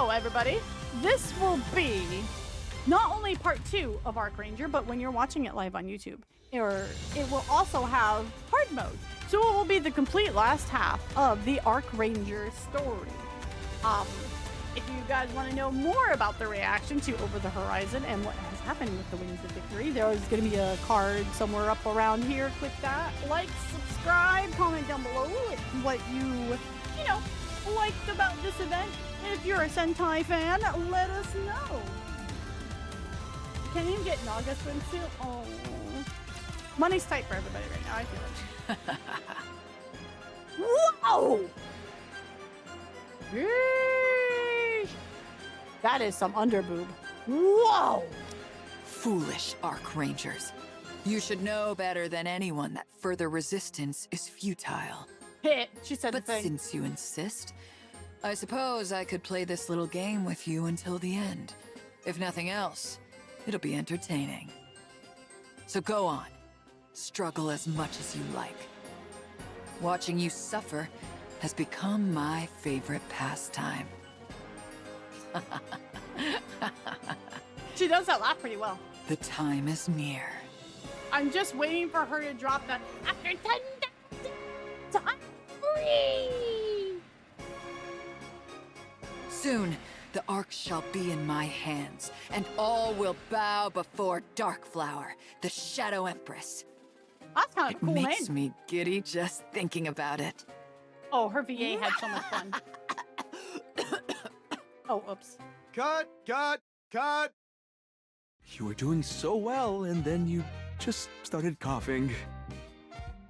So, everybody, this will be not only part 2 of Ark Ranger, but when you're watching it live on YouTube, it will also have hard mode. So it will be the complete last half of the Ark Ranger story. If you guys want to know more about the reaction to Over the Horizon and what has happened with the Wings of Victory, there is going to be a card somewhere up around here. Click that. Like, subscribe, comment down below what you liked about this event. And if you're a Sentai fan, let us know. Can't even get Naga swimsuit. Oh, money's tight for everybody right now. I feel it. Whoa! Yeesh. That is some underboob. Whoa! Foolish Ark Rangers. You should know better than anyone that further resistance is futile. Hit. She said But the thing. since you insist, I suppose I could play this little game with you until the end. If nothing else, it'll be entertaining. So go on. Struggle as much as you like. Watching you suffer has become my favorite pastime. She does that laugh pretty well. The time is near. I'm just waiting for her to drop that after 10 days, I'm free. Soon, the Ark shall be in my hands, and all will bow before Darkflower, the Shadow Empress. That's kind of a cool name. It makes me giddy just thinking about it. Oh, her VA had so much fun. Oh, oops. Cut! You were doing so well, and then you just started coughing.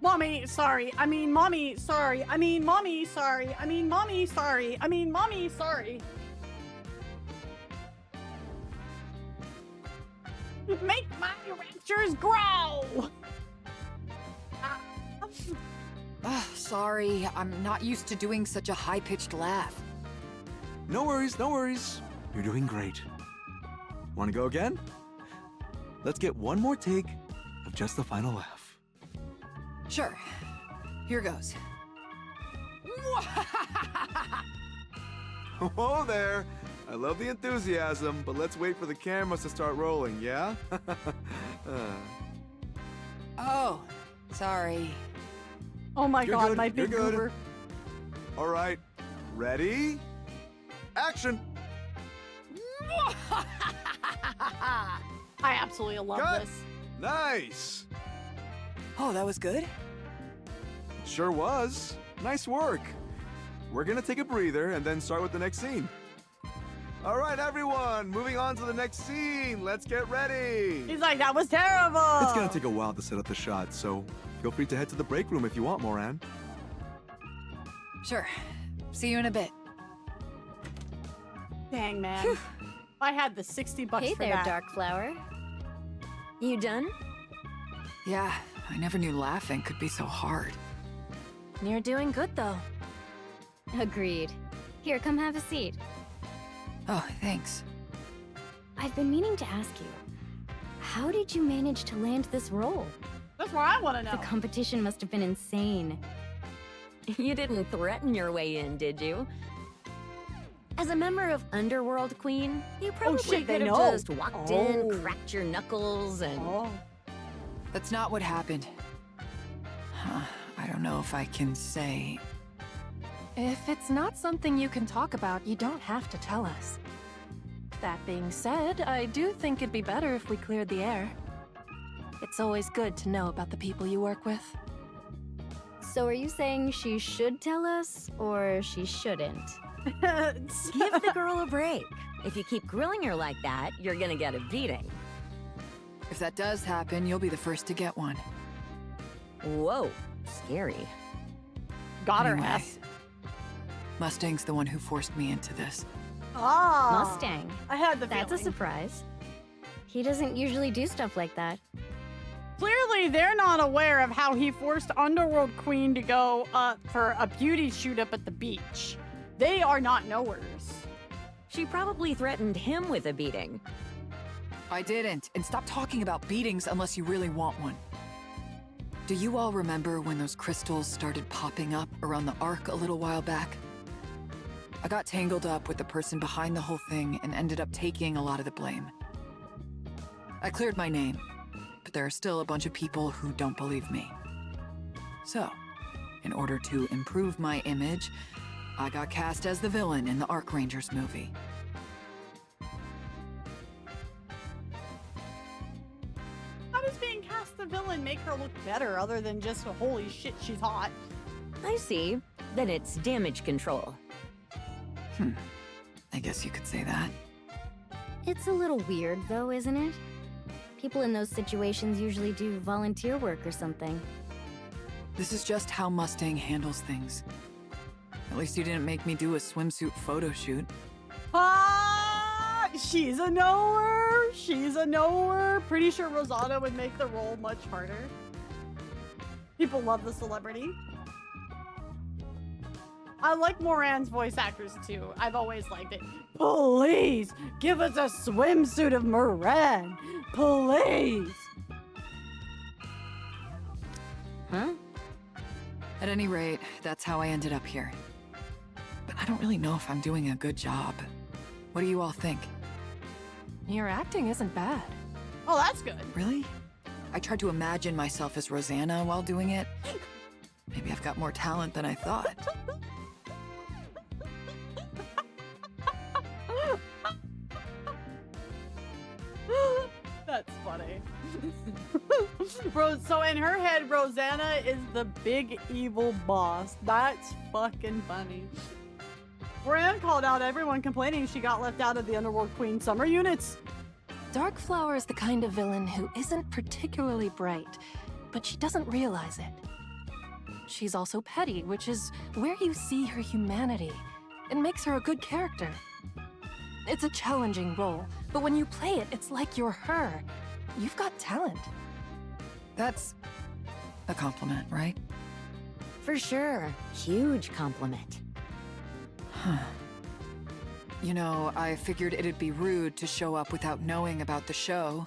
Mommy, sorry. I mean, mommy, sorry. I mean, mommy, sorry. I mean, mommy, sorry. I mean, mommy, sorry. Make my raptures grow! Sorry, I'm not used to doing such a high-pitched laugh. No worries. You're doing great. Want to go again? Let's get one more take of just the final laugh. Sure. Here goes. Oh there! I love the enthusiasm, but let's wait for the cameras to start rolling, yeah? Oh, sorry. Oh my You're god, good, my you're big good. goober. All right, ready? Action! I absolutely love Cut. this. Nice! Oh, that was good? Sure was. Nice work. We're gonna take a breather and then start with the next scene. All right, everyone, moving on to the next scene. Let's get ready. He's like, that was terrible. It's gonna take a while to set up the shot, so feel free to head to the break room if you want, Moran. Sure. See you in a bit. Dang, man. I had the 60 bucks Hey for there, that. Darkflower. You done? Yeah, I never knew laughing could be so hard. You're doing good, though. Agreed. Here, come have a seat. Oh, thanks. I've been meaning to ask you, how did you manage to land this role? That's what I want to know. The competition must have been insane. You didn't threaten your way in, did you? As a member of Underworld Queen, you probably shit, they could have know. just walked Oh. in, cracked your knuckles, and... Oh. That's not what happened. I don't know if I can say... If it's not something you can talk about, you don't have to tell us. That being said, I do think it'd be better if we cleared the air. It's always good to know about the people you work with. So are you saying she should tell us, or she shouldn't? Give the girl a break. If you keep grilling her like that, you're gonna get a beating. If that does happen, you'll be the first to get one. Whoa, scary. Got her Anyway, ass. Mustang's the one who forced me into this. Ah. Mustang. I had the That's a feeling. surprise. He doesn't usually do stuff like that. Clearly, they're not aware of how he forced Underworld Queen to go for a beauty shoot up at the beach. They are not knowers. She probably threatened him with a beating. I didn't, and stop talking about beatings unless you really want one. Do you all remember when those crystals started popping up around the Ark a little while back? I got tangled up with the person behind the whole thing and ended up taking a lot of the blame. I cleared my name, but there are still a bunch of people who don't believe me. So, in order to improve my image, I got cast as the villain in the Ark Rangers movie. How does being cast the villain make her look better other than just holy shit, she's hot? I see. Then it's damage control. I guess you could say that. It's a little weird, though, isn't it? People in those situations usually do volunteer work or something. This is just how Mustang handles things. At least you didn't make me do a swimsuit photo shoot. Ah, she's a knower. She's a knower. Pretty sure Rosanna would make the role much harder. People love the celebrity. I like Moran's voice actors too. I've always liked it. Please give us a swimsuit of Moran. Please. Huh? At any rate, that's how I ended up here. But I don't really know if I'm doing a good job. What do you all think? Your acting isn't bad. Oh, that's good. Really? I tried to imagine myself as Rosanna while doing it. Maybe I've got more talent than I thought. That's funny. So in her head, Rosanna is the big evil boss. That's fucking funny. Moran called out everyone complaining she got left out of the Underworld Queen summer units. Darkflower is the kind of villain who isn't particularly bright, but she doesn't realize it. She's also petty, which is where you see her humanity. It makes her a good character. It's a challenging role, but when you play it, it's like you're her. You've got talent. That's a compliment, right? For sure. Huge compliment. Huh. You know, I figured it'd be rude to show up without knowing about the show,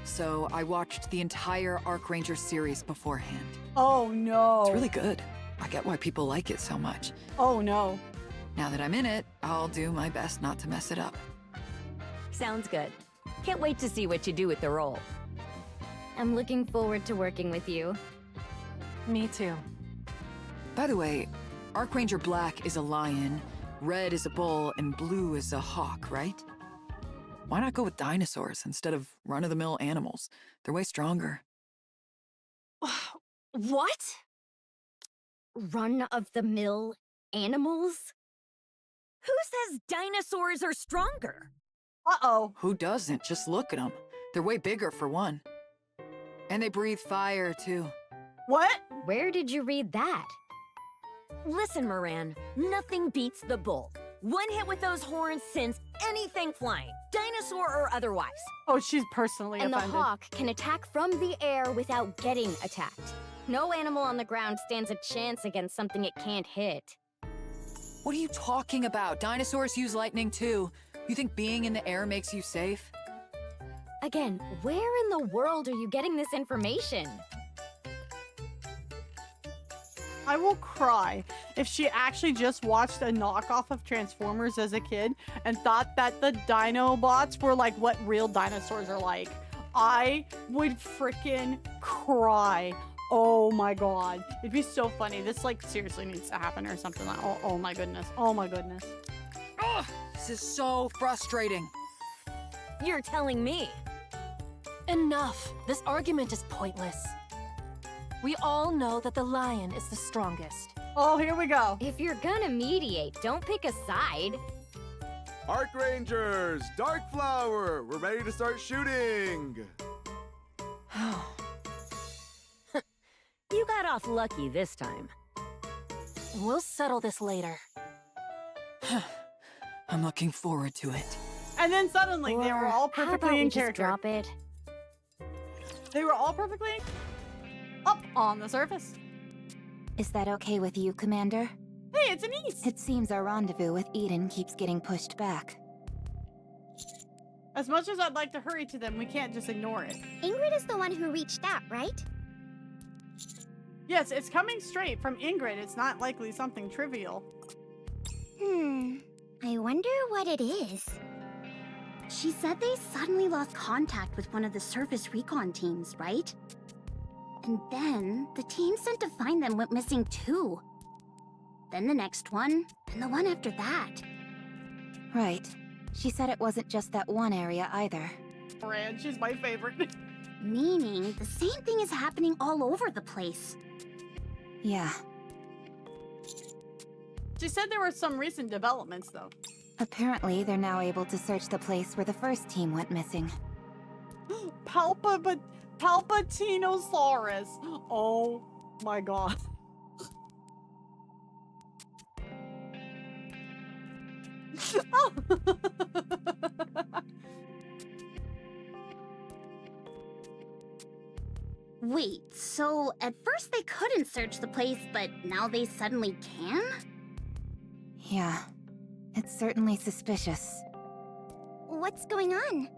so I watched the entire Ark Ranger series beforehand. Oh no. It's really good. I get why people like it so much. Oh no. Now that I'm in it, I'll do my best not to mess it up. Sounds good. Can't wait to see what you do with the role. I'm looking forward to working with you. Me too. By the way, Ark Ranger Black is a lion, red is a bull, and blue is a hawk, right? Why not go with dinosaurs instead of run-of-the-mill animals? They're way stronger. What? Run-of-the-mill animals? Who says dinosaurs are stronger? Uh-oh. Who doesn't? Just look at them. They're way bigger for one. And they breathe fire, too. What? Where did you read that? Listen, Moran, nothing beats the bull. One hit with those horns sends anything flying, dinosaur or otherwise. Oh, she's personally And the offended. hawk can attack from the air without getting attacked. No animal on the ground stands a chance against something it can't hit. What are you talking about? Dinosaurs use lightning, too. You think being in the air makes you safe? Again, where in the world are you getting this information? I will cry if she actually just watched a knockoff of Transformers as a kid and thought that the Dinobots were like what real dinosaurs are like. I would freaking cry. Oh my god. It'd be so funny. This like seriously needs to happen or something like oh my goodness. Oh my goodness. Ugh, this is so frustrating. You're telling me. Enough. This argument is pointless. We all know that the lion is the strongest. Oh, here we go. If you're gonna mediate, don't pick a side. Ark Rangers, Darkflower, we're ready to start shooting. You got off lucky this time. We'll settle this later. I'm looking forward to it. And then suddenly they were Or all how about perfectly we in just character. drop it? They were all perfectly up on the surface. Is that okay with you, Commander? Hey, it's Anise. It seems our rendezvous with Eden keeps getting pushed back. As much as I'd like to hurry to them, we can't just ignore it. Ingrid is the one who reached out, right? Yes, it's coming straight from Ingrid. It's not likely something trivial. I wonder what it is. She said they suddenly lost contact with one of the surface recon teams, right? And then the team sent to find them went missing too. Then the next one, and the one after that. Right. She said it wasn't just that one area either. Moran, she's my favorite. Meaning, the same thing is happening all over the place. Yeah. She said there were some recent developments, though. Apparently, they're now able to search the place where the first team went missing. Palpatinosaurus. Oh my god. Wait, so at first they couldn't search the place, but now they suddenly can? Yeah. It's certainly suspicious. What's going on?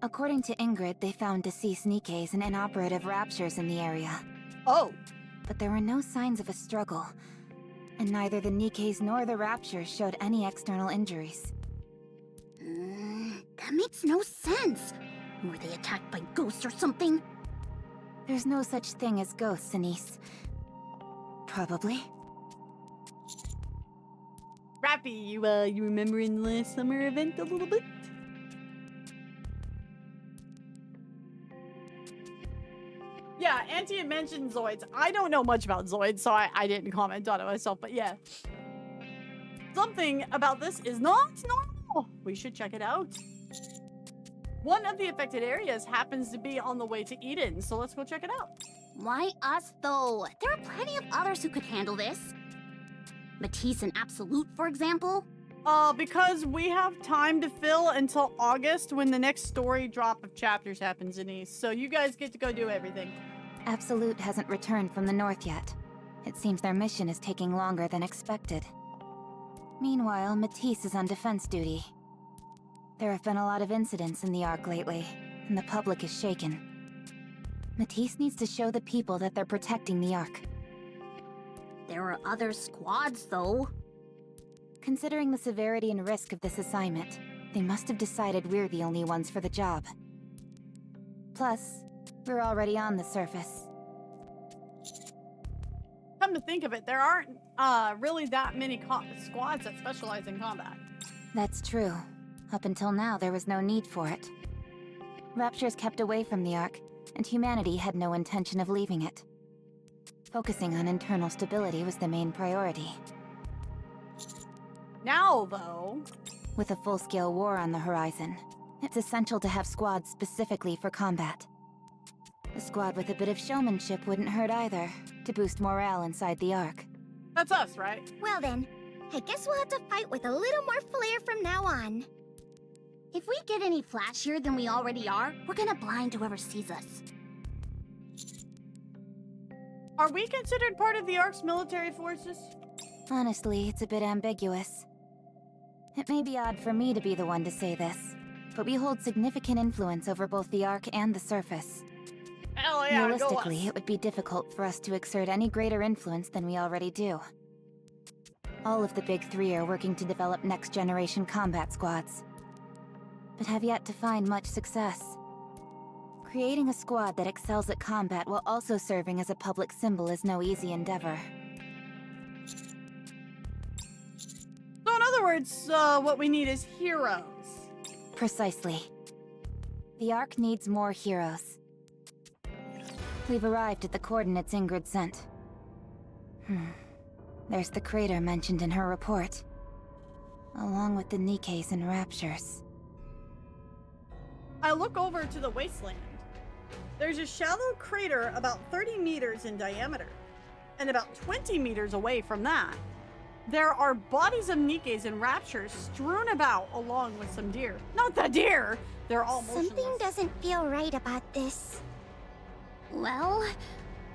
According to Ingrid, they found deceased NIKKEs and inoperative raptures in the area. Oh. But there were no signs of a struggle, and neither the NIKKEs nor the raptures showed any external injuries. That makes no sense. Were they attacked by ghosts or something? There's no such thing as ghosts, Anise. Probably. Rappy, you remembering the last summer event a little bit? Yeah, Auntie had mentioned Zoids. I don't know much about Zoids, so I didn't comment on it myself, but yeah. Something about this is not normal. We should check it out. One of the affected areas happens to be on the way to Eden, so let's go check it out. Why us, though? There are plenty of others who could handle this. Matisse and Absolute, for example? Because we have time to fill until August when the next story drop of chapters happens, Denise. So you guys get to go do everything. Absolute hasn't returned from the north yet. It seems their mission is taking longer than expected. Meanwhile, Matisse is on defense duty. There have been a lot of incidents in the Ark lately, and the public is shaken. Matisse needs to show the people that they're protecting the Ark. There are other squads, though. Considering the severity and risk of this assignment, they must have decided we're the only ones for the job. Plus, we're already on the surface. Come to think of it, there aren't really that many squads that specialize in combat. That's true. Up until now, there was no need for it. Raptures kept away from the Ark, and humanity had no intention of leaving it. Focusing on internal stability was the main priority. Now, though... With a full-scale war on the horizon, it's essential to have squads specifically for combat. A squad with a bit of showmanship wouldn't hurt either, to boost morale inside the Ark. That's us, right? Well then, I guess we'll have to fight with a little more flair from now on. If we get any flashier than we already are, we're gonna blind whoever sees us. Are we considered part of the Ark's military forces? Honestly, it's a bit ambiguous. It may be odd for me to be the one to say this, but we hold significant influence over both the Ark and the surface. Hell yeah, Realistically, go us. it would be difficult for us to exert any greater influence than we already do. All of the big three are working to develop next-generation combat squads, but have yet to find much success. Creating a squad that excels at combat while also serving as a public symbol is no easy endeavor. So in other words, what we need is heroes. Precisely. The Ark needs more heroes. We've arrived at the coordinates Ingrid sent. There's the crater mentioned in her report, along with the NIKKEs and raptures. I look over to the wasteland. There's a shallow crater about 30 meters in diameter, and about 20 meters away from that, there are bodies of NIKKEs and raptures strewn about along with some deer. Not the deer! They're all motionless. Something doesn't feel right about this. Well,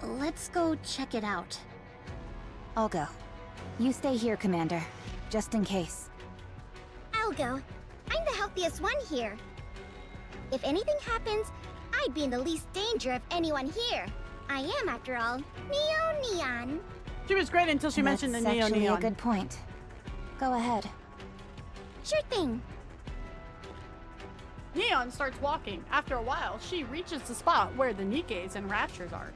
let's go check it out. I'll go. You stay here, Commander, just in case. I'll go. I'm the healthiest one here. If anything happens, I'd be in the least danger of anyone here. I am, after all, Neo Neon. She was great until she mentioned the Neo That's actually Neon. a good point. Go ahead. Sure thing. Neon starts walking. After a while, she reaches the spot where the NIKKEs and Raptures are.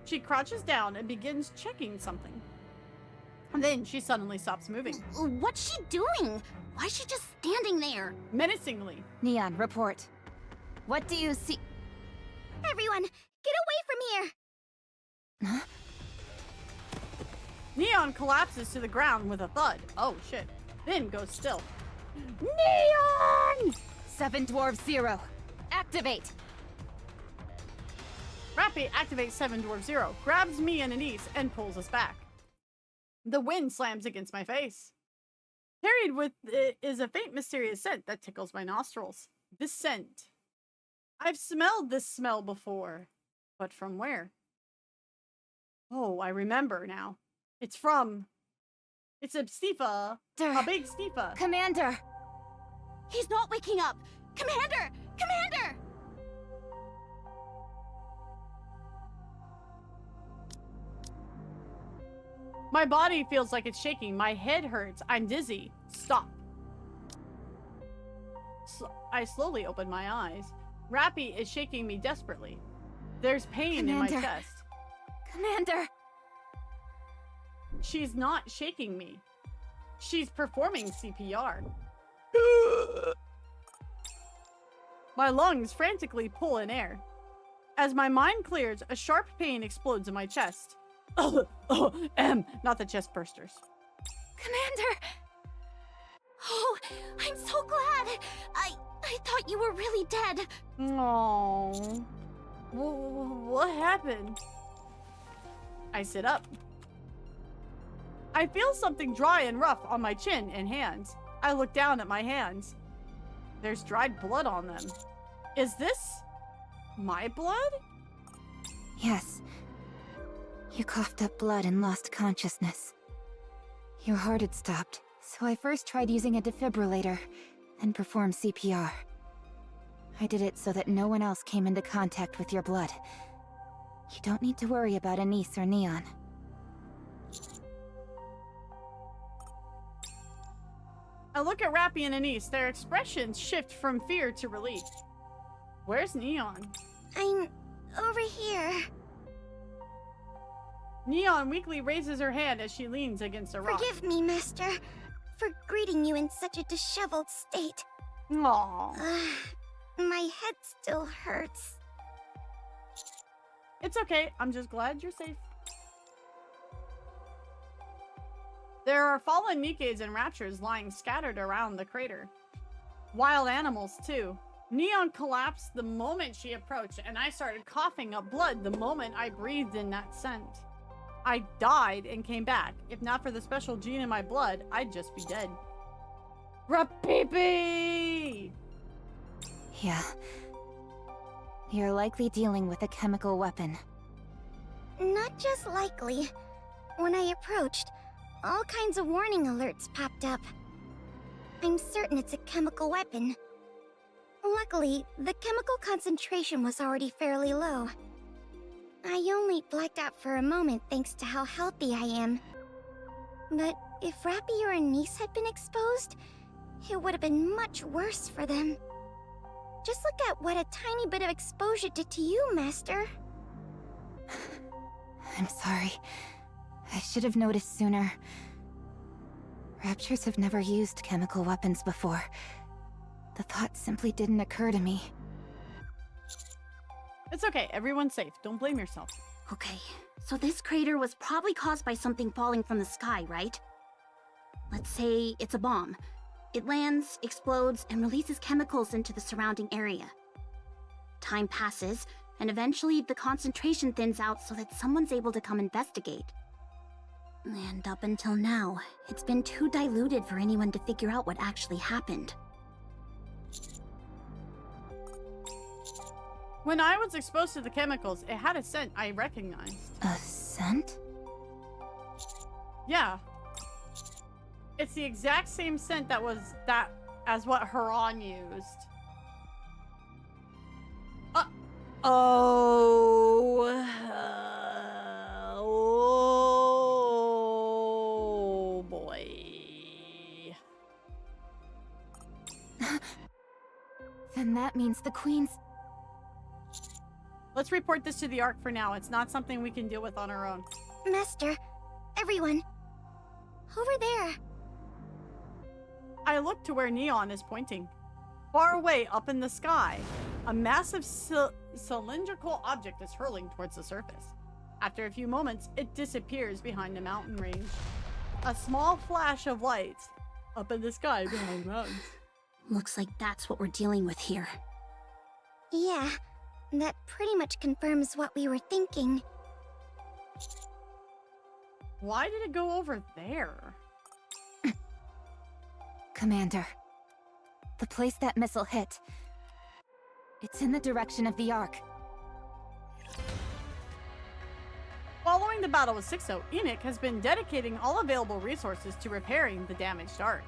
She crouches down and begins checking something. And then she suddenly stops moving. What's she doing? Why is she just standing there? Menacingly. Neon, report. What do you see? Everyone, get away from here! Huh? Neon collapses to the ground with a thud. Oh shit. Then goes still. Neon! 7 Dwarf 0. Activate! Rappy activates 7 Dwarf 0, grabs me and Anise, and pulls us back. The wind slams against my face. Carried with it is a faint mysterious scent that tickles my nostrils. This scent. I've smelled this smell before. But from where? Oh, I remember now. It's a Stifa. A big Stifa. Commander! He's not waking up! Commander! Commander! My body feels like it's shaking. My head hurts. I'm dizzy. Stop. I slowly open my eyes. Rappy is shaking me desperately. There's pain in my chest. Commander! She's not shaking me. She's performing CPR. My lungs frantically pull in air. As my mind clears, a sharp pain explodes in my chest. Not the chest bursters. Commander! Oh, I'm so glad! I thought you were really dead. Aww. What happened? I sit up. I feel something dry and rough on my chin and hands. I look down at my hands. There's dried blood on them. Is this my blood? Yes. You coughed up blood and lost consciousness. Your heart had stopped, so I first tried using a defibrillator, then performed CPR. I did it so that no one else came into contact with your blood. You don't need to worry about Anise or Neon. I look at Rappy and Anise. Their expressions shift from fear to relief. Where's Neon? I'm over here. Neon weakly raises her hand as she leans against a rock. Forgive me, Master, for greeting you in such a disheveled state. Aww. My head still hurts. It's okay. I'm just glad you're safe. There are fallen NIKKEs and Raptures lying scattered around the crater. Wild animals, too. Neon collapsed the moment she approached, and I started coughing up blood the moment I breathed in that scent. I died and came back. If not for the special gene in my blood, I'd just be dead. Rapipi! Yeah. You're likely dealing with a chemical weapon. Not just likely. When I approached, all kinds of warning alerts popped up. I'm certain it's a chemical weapon. Luckily, the chemical concentration was already fairly low. I only blacked out for a moment thanks to how healthy I am. But if Rappy or Anise had been exposed, it would have been much worse for them. Just look at what a tiny bit of exposure did to you, Master. I'm sorry. I should have noticed sooner. Raptures have never used chemical weapons before. The thought simply didn't occur to me. It's okay. Everyone's safe. Don't blame yourself. Okay, so this crater was probably caused by something falling from the sky, right? Let's say it's a bomb. It lands, explodes, and releases chemicals into the surrounding area. Time passes, and eventually the concentration thins out so that someone's able to come investigate. And up until now, it's been too diluted for anyone to figure out what actually happened. When I was exposed to the chemicals, it had a scent I recognized. A scent? Yeah. It's the exact same scent as what Haran used. Oh boy. Then that means the Queen's... Let's report this to the Ark for now. It's not something we can deal with on our own. Master, everyone, over there. I look to where Neon is pointing. Far away, up in the sky, a massive cylindrical object is hurling towards the surface. After a few moments, it disappears behind a mountain range. A small flash of light up in the sky behind the mountains. Looks like that's what we're dealing with here. Yeah, that pretty much confirms what we were thinking. Why did it go over there? Commander, the place that missile hit, it's in the direction of the Ark. Following the battle with 6-0, NIKKE has been dedicating all available resources to repairing the damaged Ark.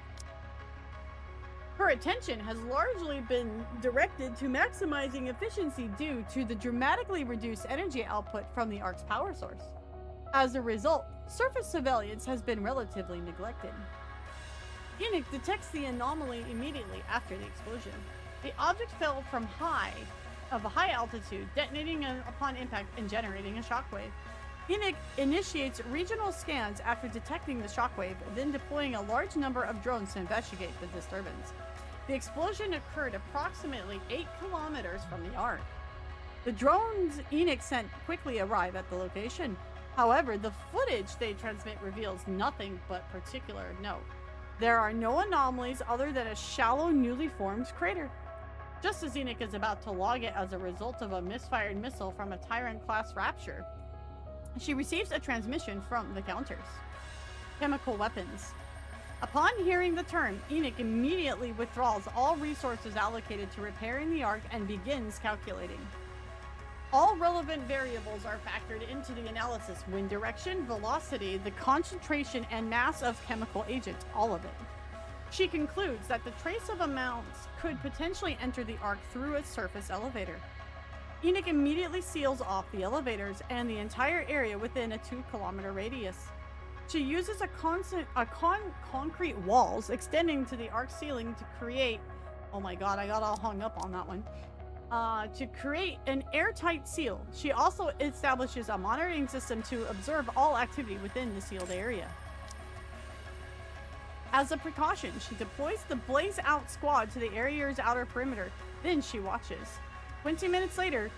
Her attention has largely been directed to maximizing efficiency due to the dramatically reduced energy output from the Ark's power source. As a result, surface surveillance has been relatively neglected. NIKKE detects the anomaly immediately after the explosion. The object fell from a high altitude, detonating upon impact and generating a shockwave. NIKKE initiates regional scans after detecting the shockwave, then deploying a large number of drones to investigate the disturbance. The explosion occurred approximately 8 kilometers from the Ark. The drones NIKKE sent quickly arrive at the location. However, the footage they transmit reveals nothing but particular note. There are no anomalies other than a shallow, newly formed crater. Just as NIKKE is about to log it as a result of a misfired missile from a Tyrant-class Rapture, she receives a transmission from the counters. Chemical weapons. Upon hearing the term, NIKKE immediately withdraws all resources allocated to repairing the Ark and begins calculating. All relevant variables are factored into the analysis: wind direction, velocity, the concentration and mass of chemical agent, all of it. She concludes that the trace of amounts could potentially enter the Ark through its surface elevator. NIKKE immediately seals off the elevators and the entire area within a 2-kilometer radius. She uses concrete walls extending to the Ark ceiling to create... Oh my god, I got all hung up on that one. To create an airtight seal. She also establishes a monitoring system to observe all activity within the sealed area. As a precaution, she deploys the Blaze Out squad to the area's outer perimeter. Then she watches. 20 minutes later,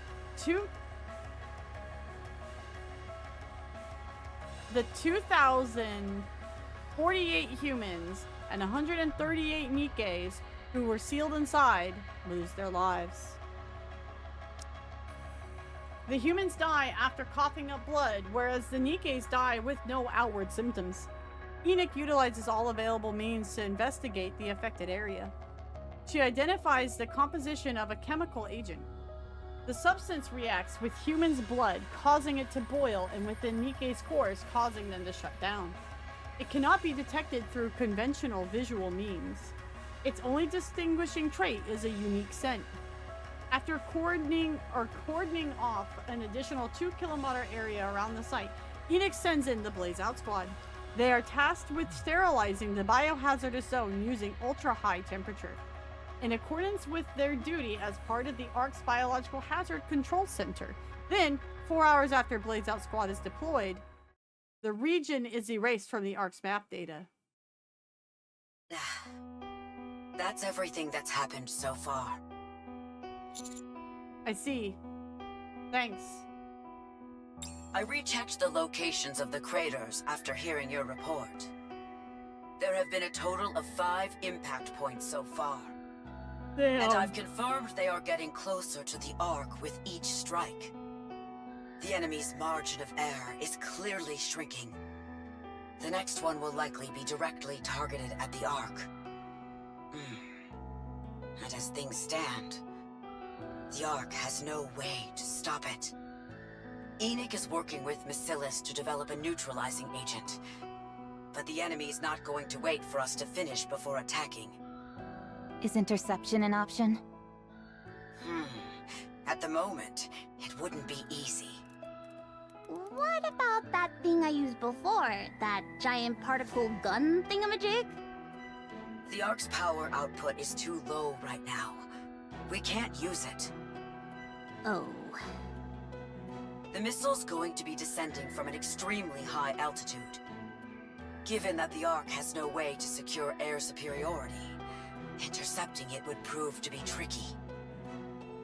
the 2,048 humans and 138 NIKKEs who were sealed inside lose their lives. The humans die after coughing up blood, whereas the NIKKEs die with no outward symptoms. NIKKE utilizes all available means to investigate the affected area. She identifies the composition of a chemical agent. The substance reacts with humans' blood, causing it to boil, and within NIKKE's cores, causing them to shut down. It cannot be detected through conventional visual means. Its only distinguishing trait is a unique scent. After cordoning off an additional 2-kilometer area around the site, NIKKE sends in the Blaze Out squad. They are tasked with sterilizing the biohazardous zone using ultra-high temperature. In accordance with their duty as part of the Ark's Biological Hazard Control Center. Then, 4 hours after Blaze Out squad is deployed, the region is erased from the Ark's map data. That's everything that's happened so far. I see. Thanks. I rechecked the locations of the craters after hearing your report. There have been a total of 5 impact points so far. Damn. And I've confirmed they are getting closer to the Ark with each strike. The enemy's margin of error is clearly shrinking. The next one will likely be directly targeted at the Ark. And as things stand, the Ark has no way to stop it. NIKKE is working with Bacillus to develop a neutralizing agent. But the enemy's not going to wait for us to finish before attacking. Is interception an option? At the moment, it wouldn't be easy. What about that thing I used before? That giant particle gun thingamajig? The Ark's power output is too low right now. We can't use it. Oh. The missile's going to be descending from an extremely high altitude. Given that the Ark has no way to secure air superiority, intercepting it would prove to be tricky.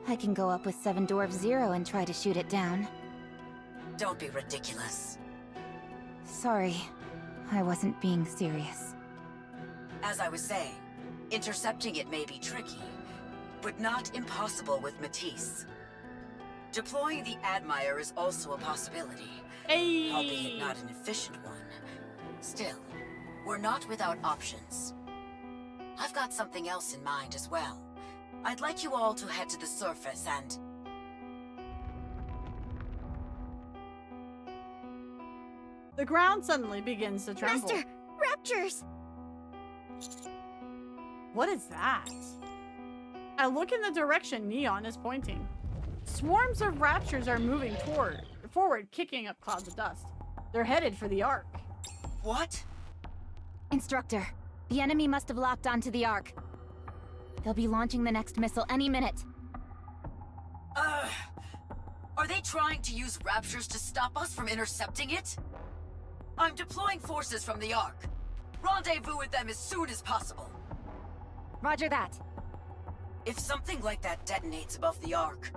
I can go up with 7 Dwarf Zero and try to shoot it down. Don't be ridiculous. Sorry, I wasn't being serious. As I was saying, intercepting it may be tricky, but not impossible with Matisse. Deploying the Admire is also a possibility, albeit not an efficient one. Still, we're not without options. I've got something else in mind as well. I'd like you all to head to the surface and... The ground suddenly begins to tremble. Master, raptures! What is that? I look in the direction Neon is pointing. Swarms of raptures are moving forward, kicking up clouds of dust. They're headed for the Ark. What? Instructor, the enemy must have locked onto the Ark. They'll be launching the next missile any minute. Are they trying to use raptures to stop us from intercepting it? I'm deploying forces from the Ark. Rendezvous with them as soon as possible. Roger that. If something like that detonates above the Ark,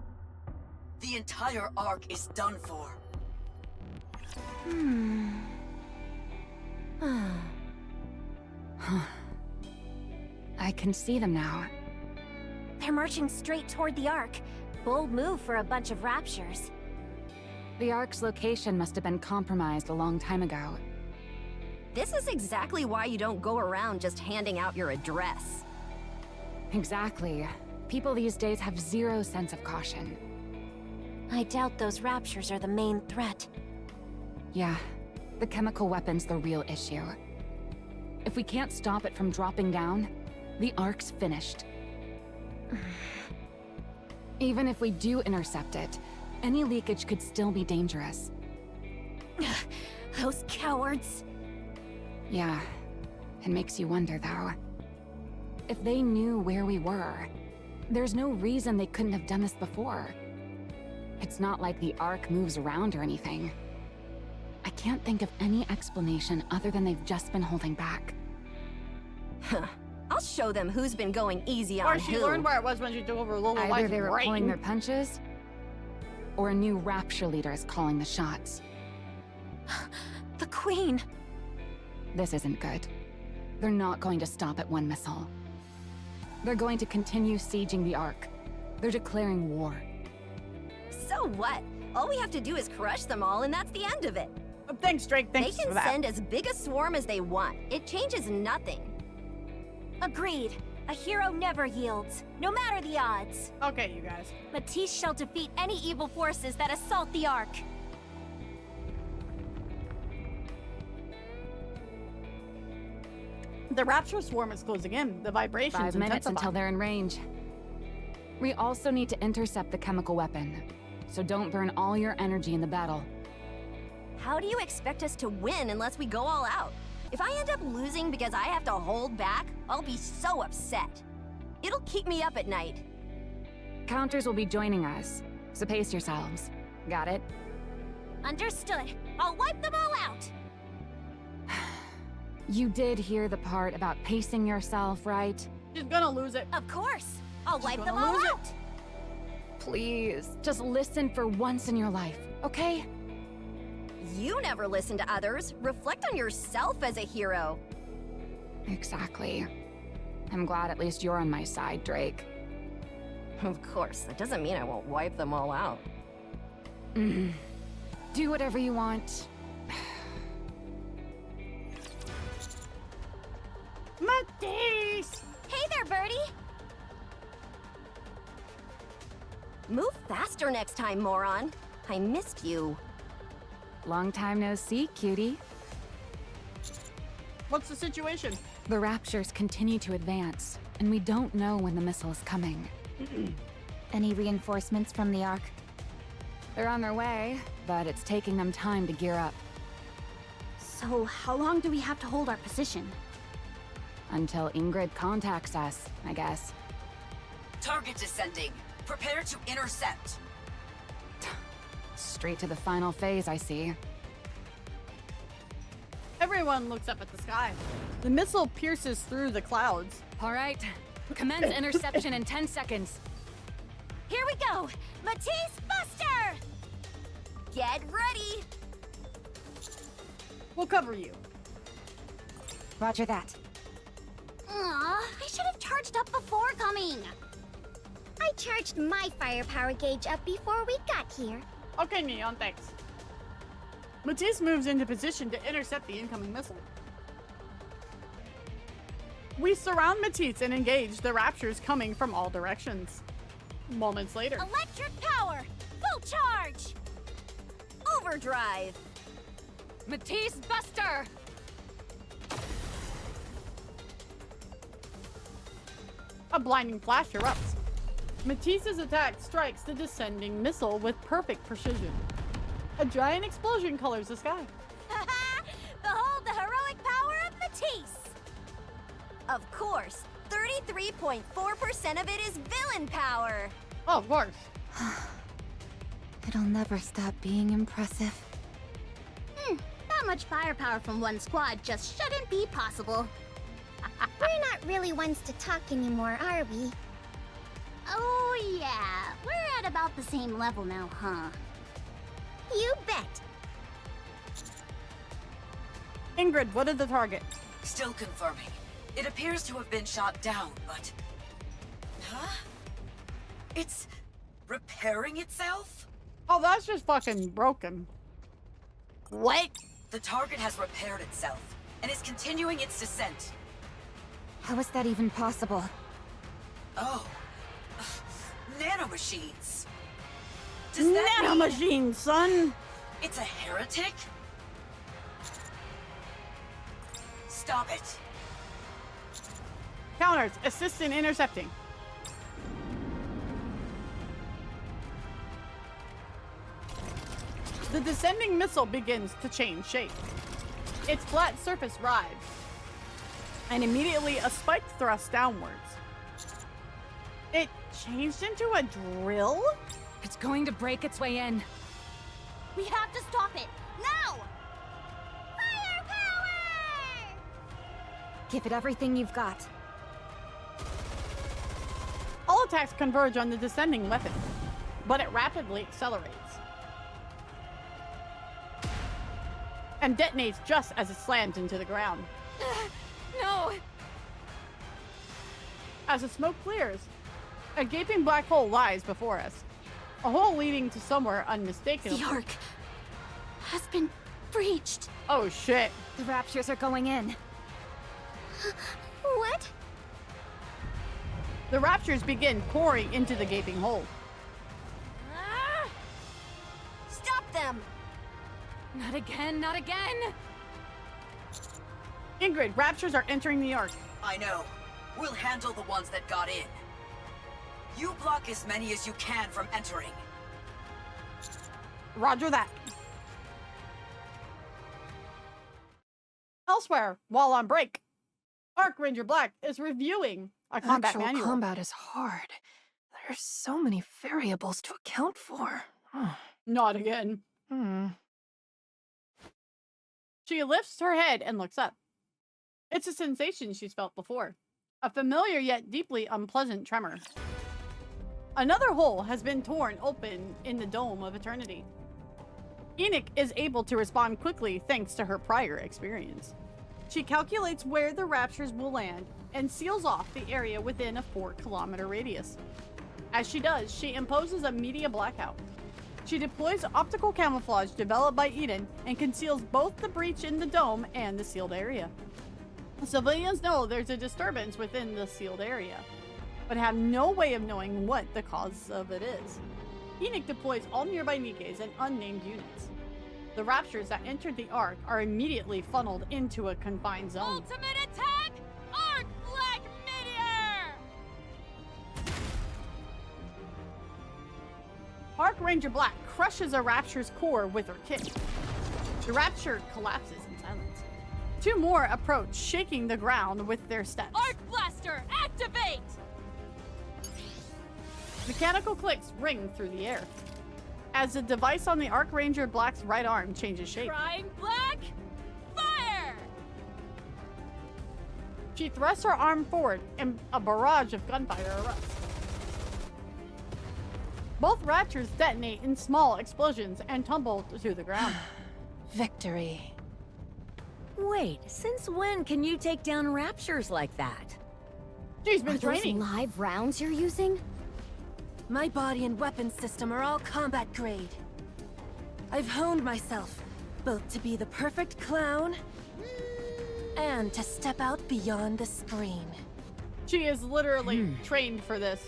the entire Ark is done for. I can see them now. They're marching straight toward the Ark. Bold move for a bunch of raptures. The Ark's location must have been compromised a long time ago. This is exactly why you don't go around just handing out your address. Exactly. People these days have zero sense of caution. I doubt those raptures are the main threat. Yeah, the chemical weapon's the real issue. If we can't stop it from dropping down, the Ark's finished. Even if we do intercept it, any leakage could still be dangerous. Those cowards. Yeah, it makes you wonder though. If they knew where we were, there's no reason they couldn't have done this before. It's not like the Ark moves around or anything. I can't think of any explanation other than they've just been holding back. I'll show them who's been going easy on Or she who. learned where it was when she took over Lola Either White's they were brain. pulling their punches, or a new rapture leader is calling the shots. The Queen. This isn't good. They're not going to stop at one missile. They're going to continue sieging the Ark. They're declaring war. So what? All we have to do is crush them all, and that's the end of it. Thanks, Drake. Thanks They for can that. send as big a swarm as they want. It changes nothing. Agreed. A hero never yields, no matter the odds. Okay, you guys. Matisse shall defeat any evil forces that assault the Ark. The rapture swarm is closing in. The vibrations 5 minutes intensify. until they're in range. We also need to intercept the chemical weapon, so don't burn all your energy in the battle. How do you expect us to win unless we go all out? If I end up losing because I have to hold back, I'll be so upset. It'll keep me up at night. Counters will be joining us, so pace yourselves. Got it? Understood. I'll wipe them all out. You did hear the part about pacing yourself, right? She's gonna lose it. Of course. I'll wipe them gonna all lose it. out. Please, just listen for once in your life, okay? You never listen to others. Reflect on yourself as a hero. Exactly. I'm glad at least you're on my side, Drake. Of course, that doesn't mean I won't wipe them all out. Do whatever you want. Matisse! Hey there, Birdie. Move faster next time, moron. I missed you. Long time no see, cutie. What's the situation? The Raptures continue to advance, and we don't know when the missile is coming. Any reinforcements from the Ark? They're on their way, but it's taking them time to gear up. So, how long do we have to hold our position? Until Ingrid contacts us, I guess. Target descending. Prepare to intercept. Straight to the final phase, I see. Everyone looks up at the sky. The missile pierces through the clouds. All right, commence interception in 10 seconds. Here we go! Matisse Buster! Get ready! We'll cover you. Roger that. Aw, I should have charged up before coming. I charged my firepower gauge up before we got here. Okay, Neon, thanks. Matisse moves into position to intercept the incoming missile. We surround Matisse and engage the Raptures coming from all directions. Moments later. Electric power! Full charge! Overdrive! Matisse Buster! A blinding flash erupts. Matisse's attack strikes the descending missile with perfect precision. A giant explosion colors the sky. Behold the heroic power of Matisse! Of course, 33.4% of it is villain power! Oh, of course. It'll never stop being impressive. That much firepower from one squad just shouldn't be possible. We're not really ones to talk anymore, are we? Oh yeah, we're at about the same level now, huh? You bet. Ingrid, what is the target? Still confirming. It appears to have been shot down, but... Huh? It's repairing itself? Oh, that's just fucking broken. What? The target has repaired itself and is continuing its descent. How is that even possible? Oh. Nanomachines. Does that mean Nanomachine, son! it's a heretic? Stop it. Counters, assist in intercepting. The descending missile begins to change shape. Its flat surface rides, and immediately a spike thrusts downwards. It changed into a drill? It's going to break its way in. We have to stop it, now! Firepower! Give it everything you've got. All attacks converge on the descending weapon, but it rapidly accelerates and detonates just as it slams into the ground. No! As the smoke clears, a gaping black hole lies before us. A hole leading to somewhere unmistakable. The Ark has been breached. Oh shit. The Raptures are going in. What? The Raptures begin pouring into the gaping hole. Stop them! Not again, not again! Ingrid, Raptures are entering the Ark. I know. We'll handle the ones that got in. You block as many as you can from entering. Roger that. Elsewhere, while on break, Ark Ranger Black is reviewing a combat Actual manual. combat is hard. There's so many variables to account for. Not again. She lifts her head and looks up. It's a sensation she's felt before. A familiar yet deeply unpleasant tremor. Another hole has been torn open in the dome of eternity. NIKKE is able to respond quickly thanks to her prior experience. She calculates where the Raptures will land and seals off the area within a 4-kilometer radius. As she does, she imposes a media blackout. She deploys optical camouflage developed by Eden and conceals both the breach in the dome and the sealed area. Civilians know there's a disturbance within the sealed area, but have no way of knowing what the cause of it is. NIKKE deploys all nearby NIKKEs and unnamed units. The Raptures that entered the Ark are immediately funneled into a confined zone. Ultimate attack! Ark Black Meteor! Ark Ranger Black crushes a Rapture's core with her kick. The Rapture collapses in silence. 2 more approach, shaking the ground with their steps. Arc Blaster, activate! Mechanical clicks ring through the air as the device on the Ark Ranger Black's right arm changes shape. Crying Black, fire! She thrusts her arm forward and a barrage of gunfire erupts. Both Raptors detonate in small explosions and tumble to the ground. Victory. Wait, since when can you take down Raptures like that? She's been Are those training. live rounds you're using? My body and weapon system are all combat grade. I've honed myself, both to be the perfect clown and to step out beyond the screen. She is literally trained for this.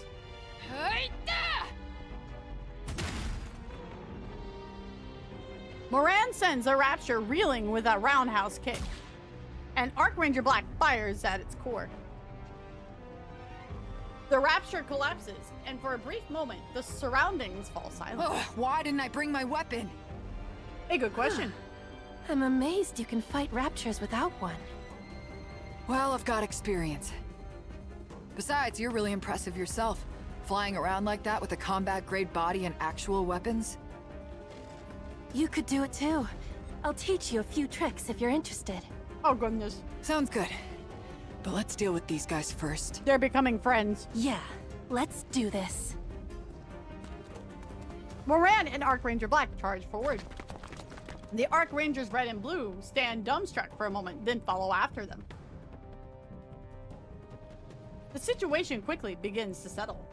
Moran sends a Rapture reeling with a roundhouse kick, and Ark Ranger Black fires at its core. The Rapture collapses, and for a brief moment, the surroundings fall silent. Ugh, why didn't I bring my weapon? A good question. I'm amazed you can fight Raptures without one. Well, I've got experience. Besides, you're really impressive yourself. Flying around like that with a combat-grade body and actual weapons. You could do it too. I'll teach you a few tricks if you're interested. Oh goodness. Sounds good. But let's deal with these guys first. They're becoming friends. Yeah, let's do this. Moran and Ark Ranger Black charge forward. The Ark Rangers Red and Blue stand dumbstruck for a moment, then follow after them. The situation quickly begins to settle.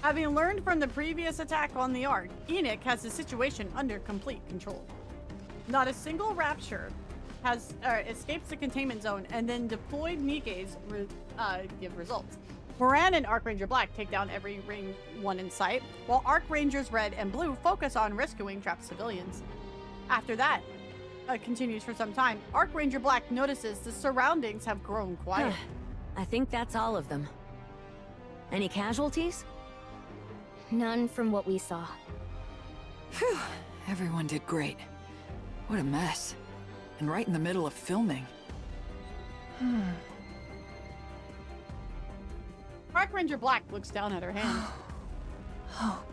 Having learned from the previous attack on the Ark, NIKKE has the situation under complete control. Not a single Rapture has escapes the containment zone, and then deployed NIKKE's give results. Moran and Ark Ranger Black take down every ring one in sight, while Ark Rangers Red and Blue focus on rescuing trapped civilians. After that, continues for some time, Ark Ranger Black notices the surroundings have grown quiet. I think that's all of them. Any casualties? None from what we saw. Phew, everyone did great. What a mess. And right in the middle of filming. Ark Ranger Black looks down at her hand. Hope.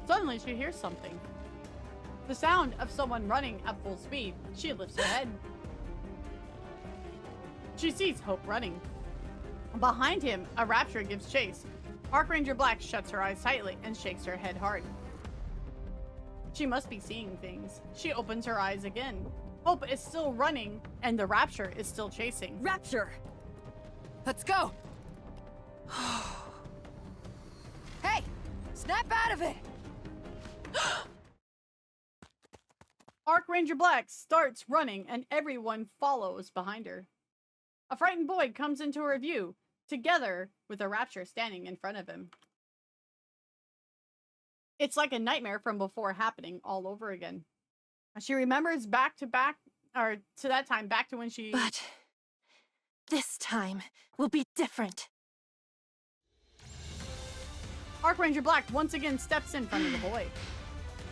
Suddenly she hears something. The sound of someone running at full speed. She lifts her head. She sees Hope running. Behind him, a Rapture gives chase. Ark Ranger Black shuts her eyes tightly and shakes her head hard. She must be seeing things. She opens her eyes again. Hope is still running, and the Rapture is still chasing. Rapture! Let's go! Hey! Snap out of it! Ark Ranger Black starts running, and everyone follows behind her. A frightened boy comes into her view, together with a Rapture standing in front of him. It's like a nightmare from before happening all over again. She remembers back to that time, back to when she... But this time will be different. Ark Ranger Black once again steps in front of the boy.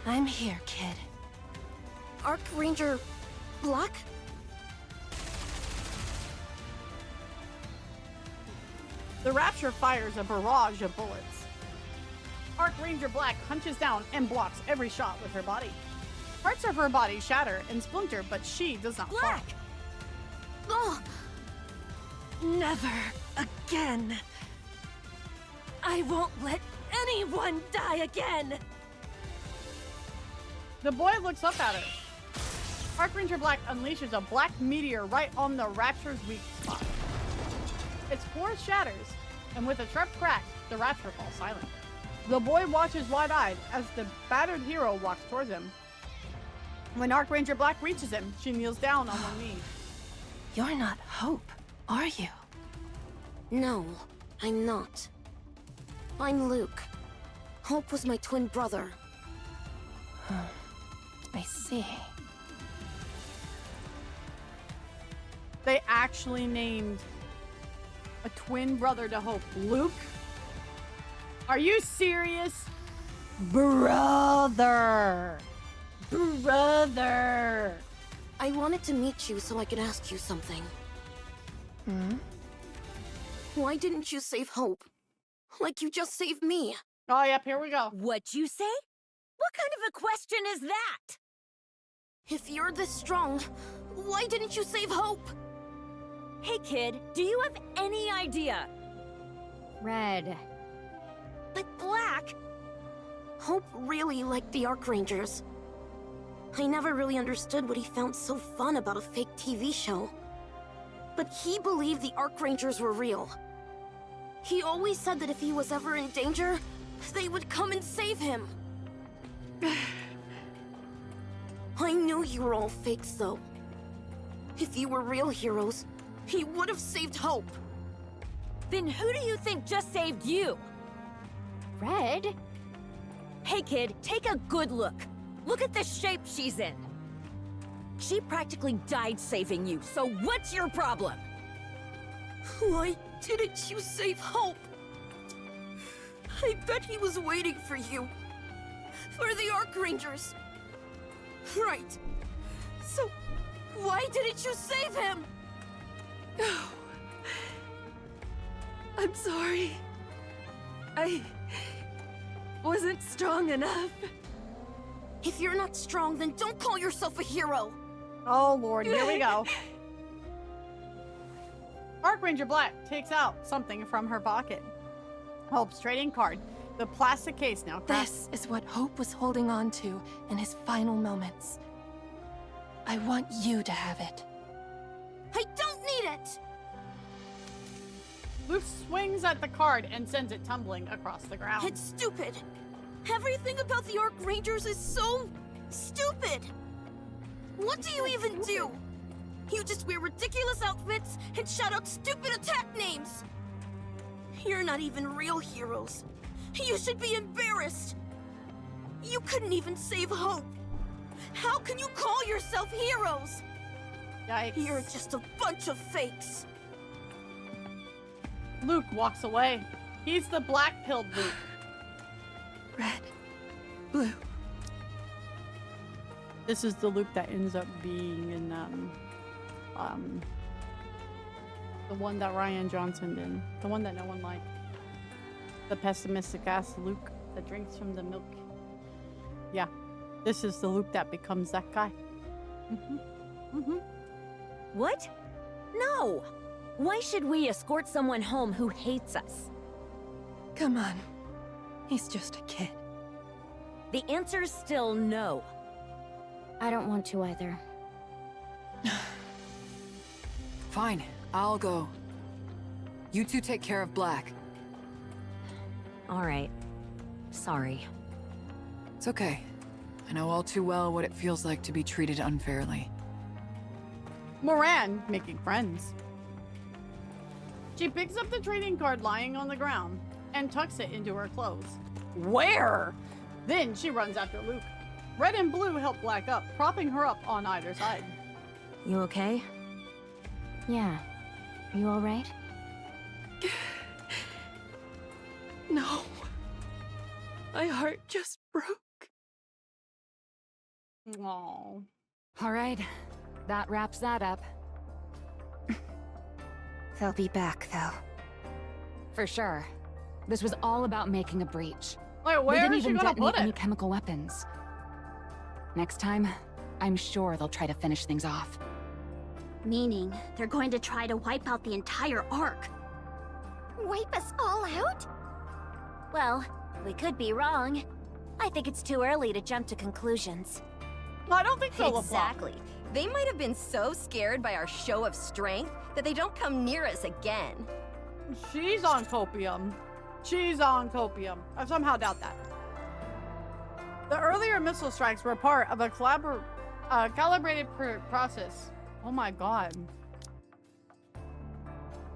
I'm here, kid. Ark Ranger Black? The Rapture fires a barrage of bullets. Ark Ranger Black hunches down and blocks every shot with her body. Parts of her body shatter and splinter, but she does not Black! fall. Oh! Never again. I won't let anyone die again. The boy looks up at her. Ark Ranger Black unleashes a black meteor right on the Rapture's weak spot. Its core shatters, and with a sharp crack, the Rapture falls silent. The boy watches wide-eyed as the battered hero walks towards him. When Ark Ranger Black reaches him, she kneels down on one knee. You're not Hope, are you? No, I'm not. I'm Luke. Hope was my twin brother. I see. They actually named a twin brother to Hope. Luke? Are you serious? Brother! Brother! I wanted to meet you so I could ask you something. Hmm? Why didn't you save Hope? Like you just saved me. Oh, yep, here we go. What'd you say? What kind of a question is that? If you're this strong, why didn't you save Hope? Hey kid, do you have any idea? Red. But Black... Hope really liked the Ark Rangers. I never really understood what he found so fun about a fake TV show. But he believed the Ark Rangers were real. He always said that if he was ever in danger, they would come and save him. I knew you were all fakes, though. If you were real heroes, he would have saved Hope. Then who do you think just saved you? Red? Hey kid, take a good look. Look at the shape she's in. She practically died saving you, so what's your problem? Why didn't you save Hope? I bet he was waiting for you. For the Ark Rangers. Right. So, why didn't you save him? I'm sorry. I wasn't strong enough. If you're not strong, then don't call yourself a hero. Oh, Lord, here we go. Ark Ranger Black takes out something from her pocket. Hope's trading card. The plastic case now cracked. This is what Hope was holding on to in his final moments. I want you to have it. I don't need it! Luke swings at the card and sends it tumbling across the ground. It's stupid. Everything about the Ark Rangers is so stupid. What do you even do? You just wear ridiculous outfits and shout out stupid attack names. You're not even real heroes. You should be embarrassed. You couldn't even save Hope. How can you call yourself heroes? Yikes. You're just a bunch of fakes. Luke walks away. He's the black-pilled Luke. Red, blue. This is the Luke that ends up being in, the one that Ryan Johnson did. The one that no one liked. The pessimistic ass Luke that drinks from the milk. Yeah. This is the Luke that becomes that guy. What? No! Why should we escort someone home who hates us? Come on. He's just a kid. The answer's still no. I don't want to either. Fine, I'll go. You two take care of Black. All right. Sorry. It's okay. I know all too well what it feels like to be treated unfairly. Moran making friends. She picks up the trading card lying on the ground and tucks it into her clothes. Where? Then she runs after Luke. Red and blue help Black up, propping her up on either side. You okay? Yeah. Are you alright? No. My heart just broke. Aww. All right, that wraps that up. They'll be back, though. For sure. This was all about making a breach. Wait, They where didn't is she even gonna detonate put any it? chemical weapons. Next time, I'm sure they'll try to finish things off. Meaning, they're going to try to wipe out the entire Ark. Wipe us all out? Well, we could be wrong. I think it's too early to jump to conclusions. I don't think so, Exactly. They might have been so scared by our show of strength that they don't come near us again. She's on copium. She's on copium. I somehow doubt that. The earlier missile strikes were part of a calibrated process. Oh my god.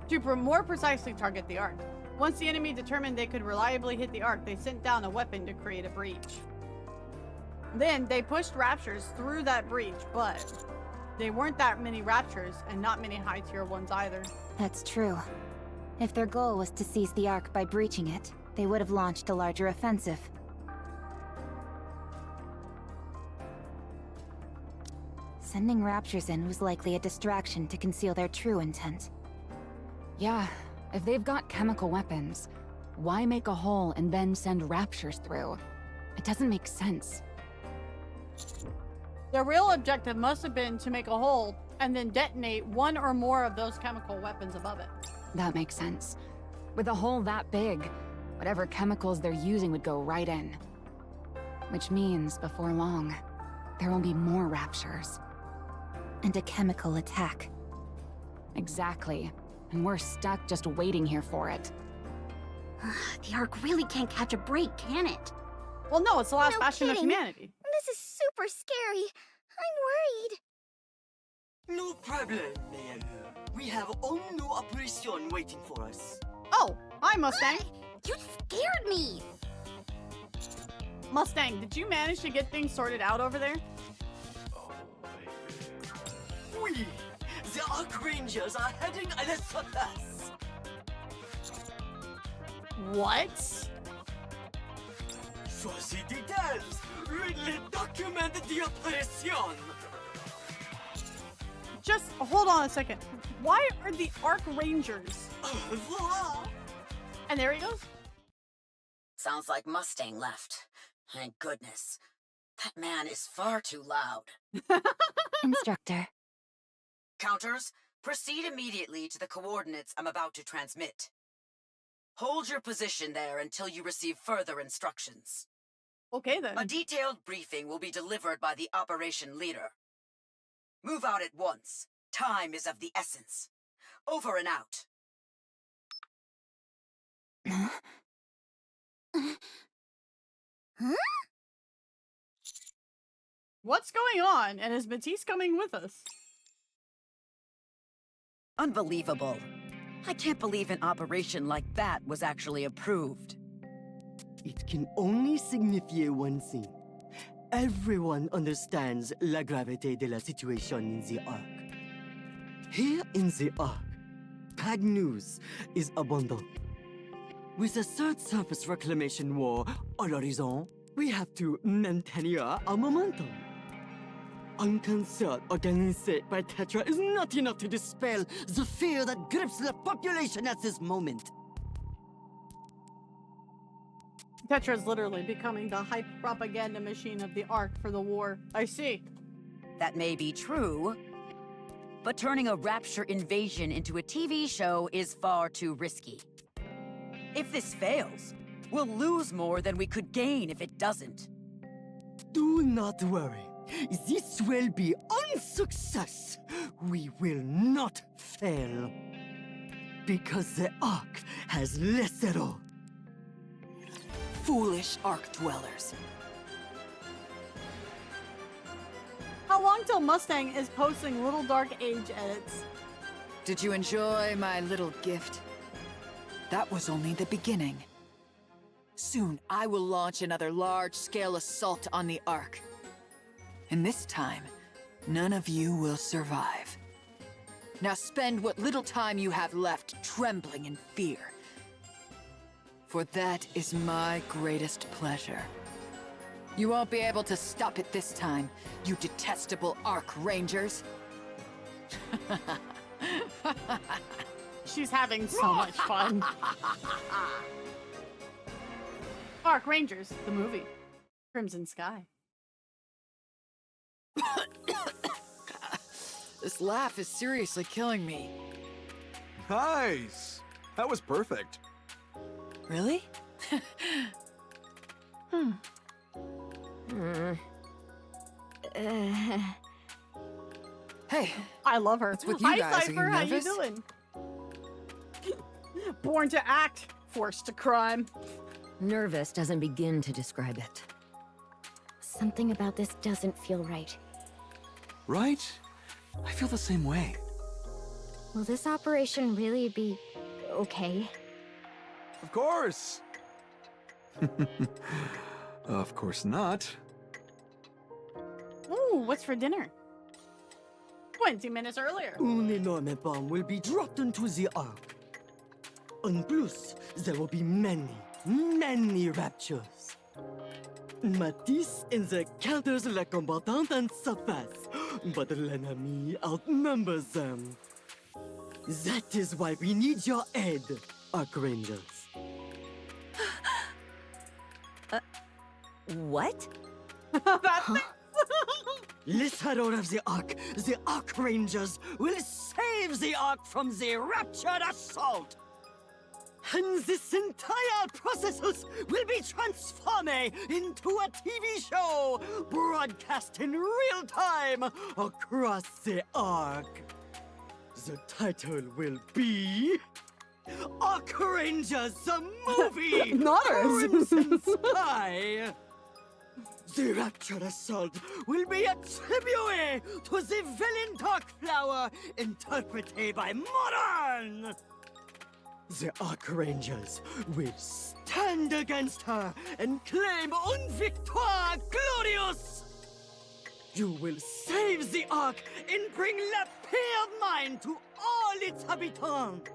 To more precisely target the Ark. Once the enemy determined they could reliably hit the Ark, they sent down a weapon to create a breach. Then they pushed Raptures through that breach, but they weren't that many Raptures and not many high-tier ones either. That's true. If their goal was to seize the Ark by breaching it, they would have launched a larger offensive. sending raptures in was likely a distraction to conceal their true intent. Yeah, if they've got chemical weapons, why make a hole and then send raptures through? It doesn't make sense. Their real objective must have been to make a hole and then detonate one or more of those chemical weapons above it. That makes sense. With a hole that big, whatever chemicals they're using would go right in. Which means, before long, there will be more raptures. And a chemical attack. Exactly. And we're stuck just waiting here for it. The Ark really can't catch a break, can it? Well, no, it's the last No bastion of kidding. humanity. This is super scary. I'm worried. No problem, Mayor. We have one new operation waiting for us. Oh, hi, Mustang. You scared me. Mustang, did you manage to get things sorted out over there? We, the Ark Rangers, are heading à la surface. What? For the details, readily document the operation. Just hold on a second. Why are the Ark Rangers? Au revoir. And there he goes. Sounds like Mustang left. Thank goodness. That man is far too loud. Instructor. Counters, proceed immediately to the coordinates I'm about to transmit. Hold your position there until you receive further instructions. Okay, then. A detailed briefing will be delivered by the operation leader. Move out at once. Time is of the essence. Over and out. Huh? What's going on? And is Matisse coming with us? Unbelievable. I can't believe an operation like that was actually approved. It can only signify one thing. Everyone understands la gravité de la situation in the Ark. Here in the Ark, bad news is abundant. With the third surface reclamation war à l'horizon, we have to maintain our momentum. Un concert organisé by TETRA is not enough to dispel the fear that grips the population at this moment. Tetra is literally becoming the hype propaganda machine of the Ark for the war. I see. That may be true, but turning a Rapture Invasion into a TV show is far too risky. If this fails, we'll lose more than we could gain if it doesn't. Do not worry. This will be a success. We will not fail. Because the Ark has Lesero. Foolish Ark dwellers. How long till Mustang is posting Little Dark Age edits? Did you enjoy my little gift? That was only the beginning. Soon, I will launch another large-scale assault on the Ark. And this time, none of you will survive. Now spend what little time you have left trembling in fear. For that is my greatest pleasure. You won't be able to stop it this time, you detestable Ark Rangers. She's having so much fun. Ark Rangers, the movie. Crimson Sky. This laugh is seriously killing me. Nice. That was perfect. Really? Hey, I love her. what's with you Hi, guys? Are you Cypher. How you nervous? doing? Born to act, forced to crime. Nervous doesn't begin to describe it. Something about this doesn't feel right. Right? I feel the same way. Will this operation really be okay? Of course. Of course not. Ooh, what's for dinner? 20 minutes earlier. An enormous bomb will be dropped into the Ark. En plus, there will be many raptures. Matisse and the counters la combattante en surface. but l'ennemi outnumbers them. That is why we need your aid, Ark Rangers. What? That's it. Listener of the Ark Rangers will save the Ark from the raptured assault. And this entire process will be transformed into a TV show broadcast in real time across the Ark. The title will be Ark Rangers, the movie! Not ours. Crimson Sky! The Raptured Assault will be a tribute to the villain Darkflower, interpreted by Modern! The Ark Rangers will stand against her and claim une victoire glorious! You will save the Ark and bring la paix of mind to all its habitants!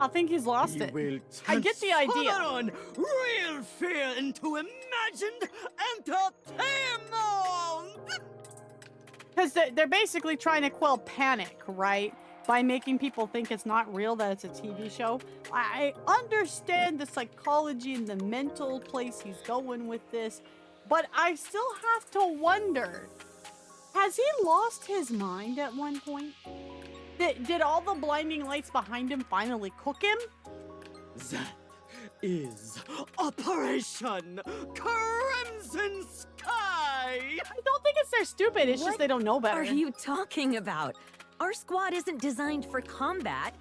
I think he's lost You it. will I get the idea. transform real fear into imagined entertainment! Because they're basically trying to quell panic, right? By making people think it's not real, that it's a TV show. I understand the psychology and the mental place he's going with this, but I still have to wonder, has he lost his mind at one point? Did all the blinding lights behind him finally cook him? That is Operation Crimson Sky! I don't think it's they're stupid, it's just they don't know better. What are you talking about? Our squad isn't designed for combat.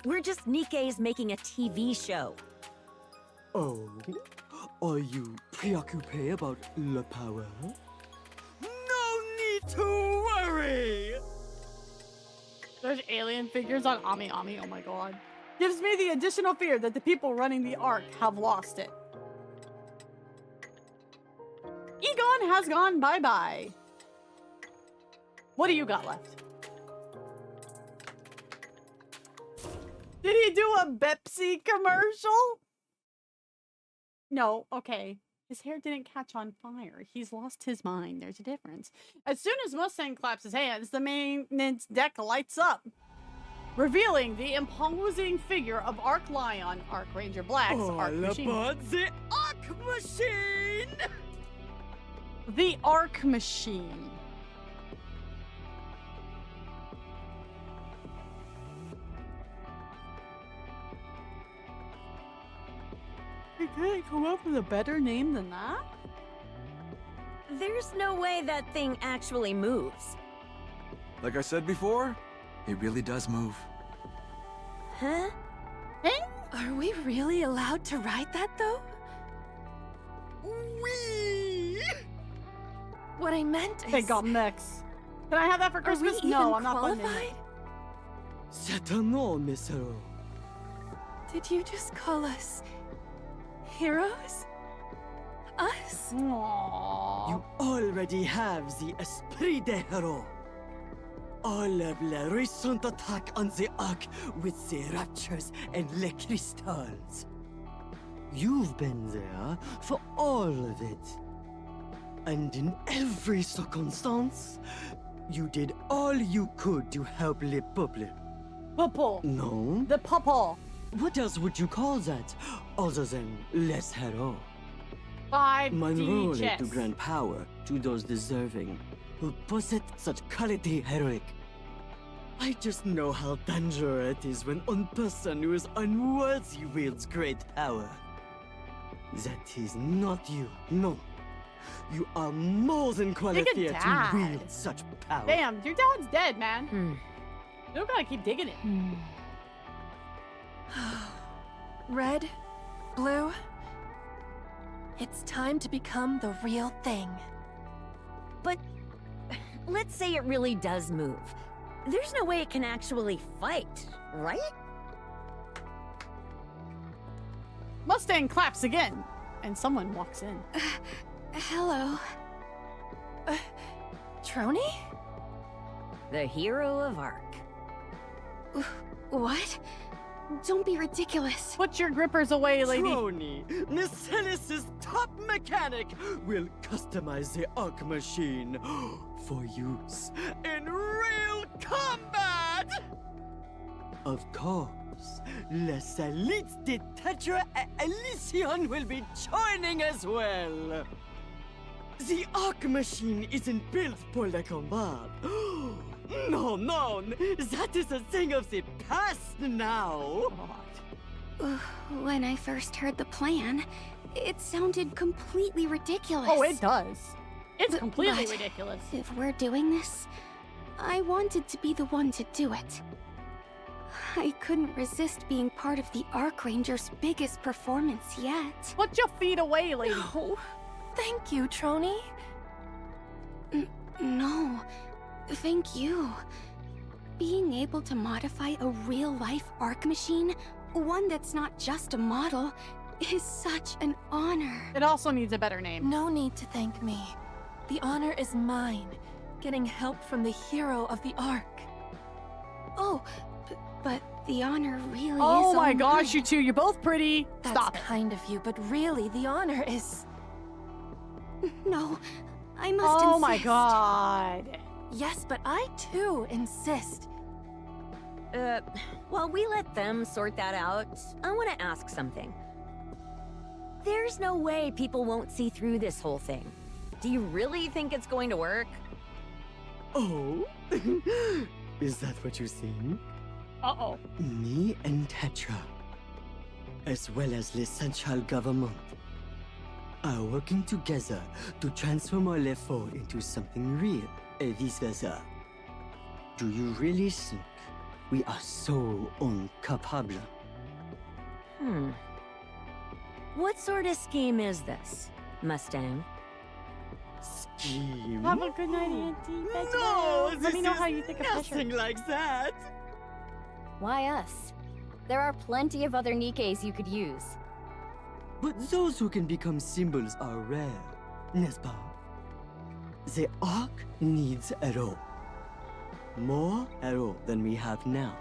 We're just NIKKE's making a TV show. Oh, are you preoccupied about the power? No need to worry! There's alien figures on Ami Ami, oh my god. Gives me the additional fear that the people running the Ark have lost it. Egon has gone bye-bye. What do you got left? Did he do a Pepsi commercial? No, okay. His hair didn't catch on fire. He's lost his mind. There's a difference. As soon as Mustang claps his hands, the maintenance deck lights up, revealing the imposing figure of Ark Lion, Ark Ranger Black's Ark Machine. About the Ark Machine! The Ark Machine. You couldn't come up with a better name than that? There's no way that thing actually moves. Like I said before, it really does move. Huh? Are we really allowed to ride that, though? Wee! What I meant is... They got mix. Can I have that for Are we Christmas? even No, I'm not funding qualified? it. Certainement, Monsieur. Did you just call us... heroes? Us? Aww. You already have the esprit de héros. All of the recent attack on the Ark with the raptures and the crystals. You've been there for all of it. And in every circumstance, you did all you could to help le peuple. Purple. No? The purple. What else would you call that, other than les héros? 5D My role is chess. to grant power to those deserving, who possess such quality heroic. I just know how dangerous it is when one person who is unworthy wields great power. That is not you, no. You are more than qualified to Dad. wield such power. Damn, your dad's dead, man. You don't gotta keep digging it. Red, blue. It's time to become the real thing. But let's say it really does move. There's no way it can actually fight, right? Mustang claps again, and someone walks in. Hello. Trony? The hero of Ark. What? Don't be ridiculous. Put your grippers away, lady. Trony, Necelis's top mechanic, will customize the Ark Machine for use in real combat! Of course, les élites de TETRA Elysion will be joining as well. The Ark machine isn't built for the combat. No, that is a thing of the past now. When I first heard the plan, it sounded completely ridiculous. Oh, it does. It's completely But ridiculous. if we're doing this, I wanted to be the one to do it. I couldn't resist being part of the Ark Ranger's biggest performance yet. Put your feet away, lady. No. Thank you, Trony. No, thank you. Being able to modify a real-life Ark machine, one that's not just a model, is such an honor. It also needs a better name. No need to thank me. The honor is mine, getting help from the hero of the Ark. Oh, but the honor really is Oh my all gosh, mine. you two, you're both pretty. That's Stop it. kind of you, but really, the honor is... No, I must insist. Oh my god. Yes, but I too insist. While we let them sort that out, I want to ask something. There's no way people won't see through this whole thing. Do you really think it's going to work? Oh? Is that what you think? Uh-oh. Me and TETRA, as well as the central government, are working together to transform our LFO into something real, and vice versa. Do you really think we are so incapable? What sort of scheme is this, Mustang? Scheme? Have a good night, Auntie. That's No, well. Let me this know is how you think of nothing pressure. like that. Why us? There are plenty of other NIKKEs you could use. But those who can become symbols are rare, n'est-ce pas? The Ark needs a hero. More hero than we have now.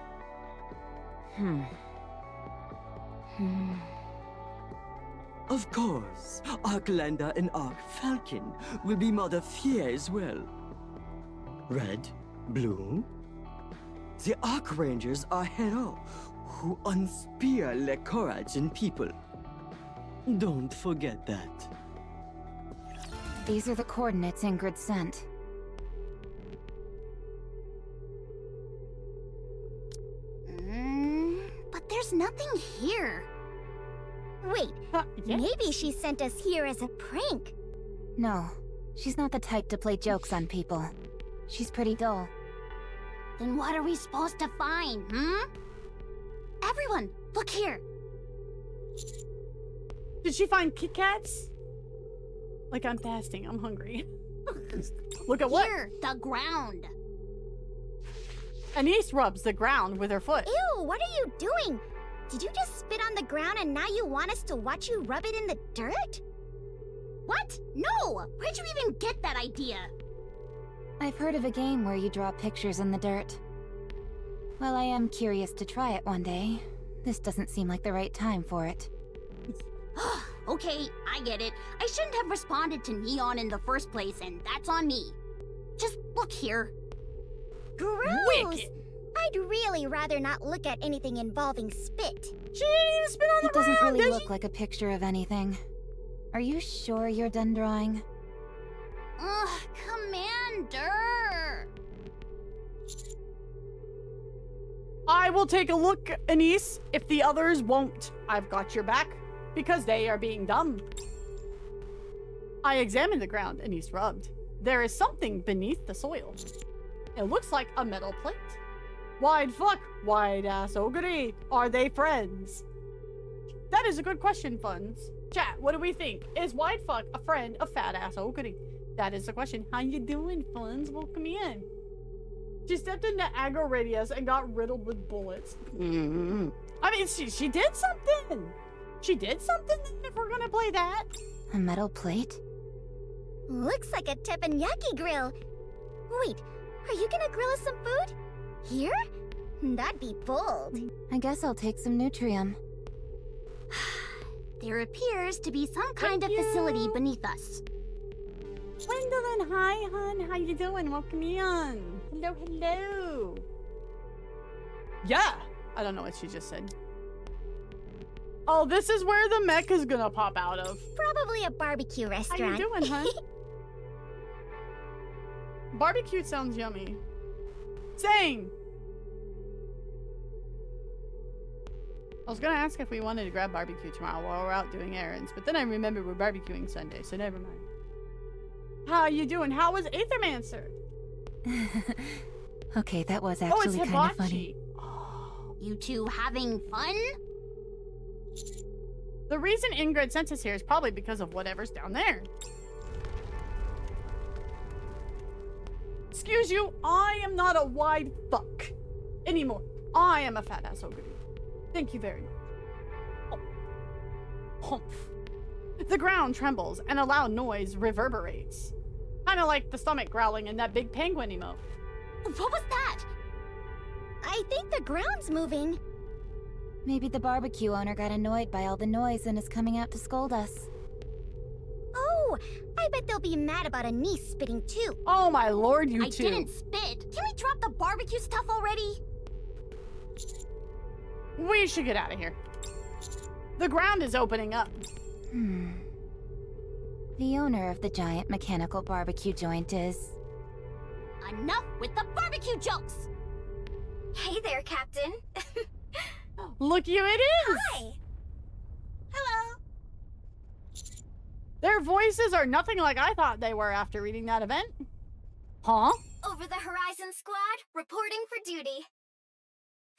Of course, Arklander and Ark Falcon will be modified as well. Red, blue. The Ark Rangers are heroes who inspire the courage in people. Don't forget that. These are the coordinates Ingrid sent. But there's nothing here. Wait, Yeah. maybe she sent us here as a prank. No, she's not the type to play jokes on people. She's pretty dull. Then what are we supposed to find, Everyone, look here. Did she find Kit Kats? Like, I'm fasting. I'm hungry. Look at what? Here, the ground. Anise rubs the ground with her foot. Ew, what are you doing? Did you just spit on the ground and now you want us to watch you rub it in the dirt? What? No! Where'd you even get that idea? I've heard of a game where you draw pictures in the dirt. Well, I am curious to try it one day. This doesn't seem like the right time for it. Okay, I get it. I shouldn't have responded to Neon in the first place, and that's on me. Just look here. Gross! Wicked. I'd really rather not look at anything involving spit. She didn't even spit on the It doesn't ground, really did look she? like a picture of anything. Are you sure you're done drawing? Ugh, Commander! I will take a look, Anise, if the others won't. I've got your back, because they are being dumb. I examined the ground, Anise rubbed. There is something beneath the soil. It looks like a metal plate. Wide fuck, wide ass ogre. Are they friends? That is a good question, Funs. Chat, what do we think? Is wide fuck a friend of fat ass ogre? That is the question. How you doing, Funs? Welcome in. She stepped into aggro radius and got riddled with bullets. I mean, she did something. She did something if we're gonna play that. A metal plate? Looks like a teppanyaki grill. Wait, are you gonna grill us some food? Here? That'd be bold. I guess I'll take some Nutrium. There appears to be some kind of facility beneath us. Gwendolyn, hi, hon. How you doing? Welcome in. Hello, hello. Yeah. I don't know what she just said. Oh, this is where the mech is gonna pop out of. Probably a barbecue How restaurant. you doing, hon? Barbecue sounds yummy. Same. I was gonna ask if we wanted to grab barbecue tomorrow while we're out doing errands, but then I remembered we're barbecuing Sunday, so never mind. How you doing? How was Aethermancer? Okay, that was Oh, it's actually kind of Hibachi. funny. You two having fun? The reason Ingrid sent us here is probably because of whatever's down there. Excuse you, I am not a wide fuck anymore. I am a fat ass ogre. Thank you very much. Oh. Humph. The ground trembles and a loud noise reverberates. Kind of like the stomach growling in that big penguin emote. What was that? I think the ground's moving. Maybe the barbecue owner got annoyed by all the noise and is coming out to scold us. Oh, I bet they'll be mad about a niece spitting too. Oh my lord, you I two. didn't spit. Can we drop the barbecue stuff already? We should get out of here. The ground is opening up. The owner of the giant mechanical barbecue joint is... Enough with the barbecue jokes! Hey there, Captain. Look you it is! Hi! Hello! Their voices are nothing like I thought they were after reading that event. Huh? Over the Horizon Squad, reporting for duty.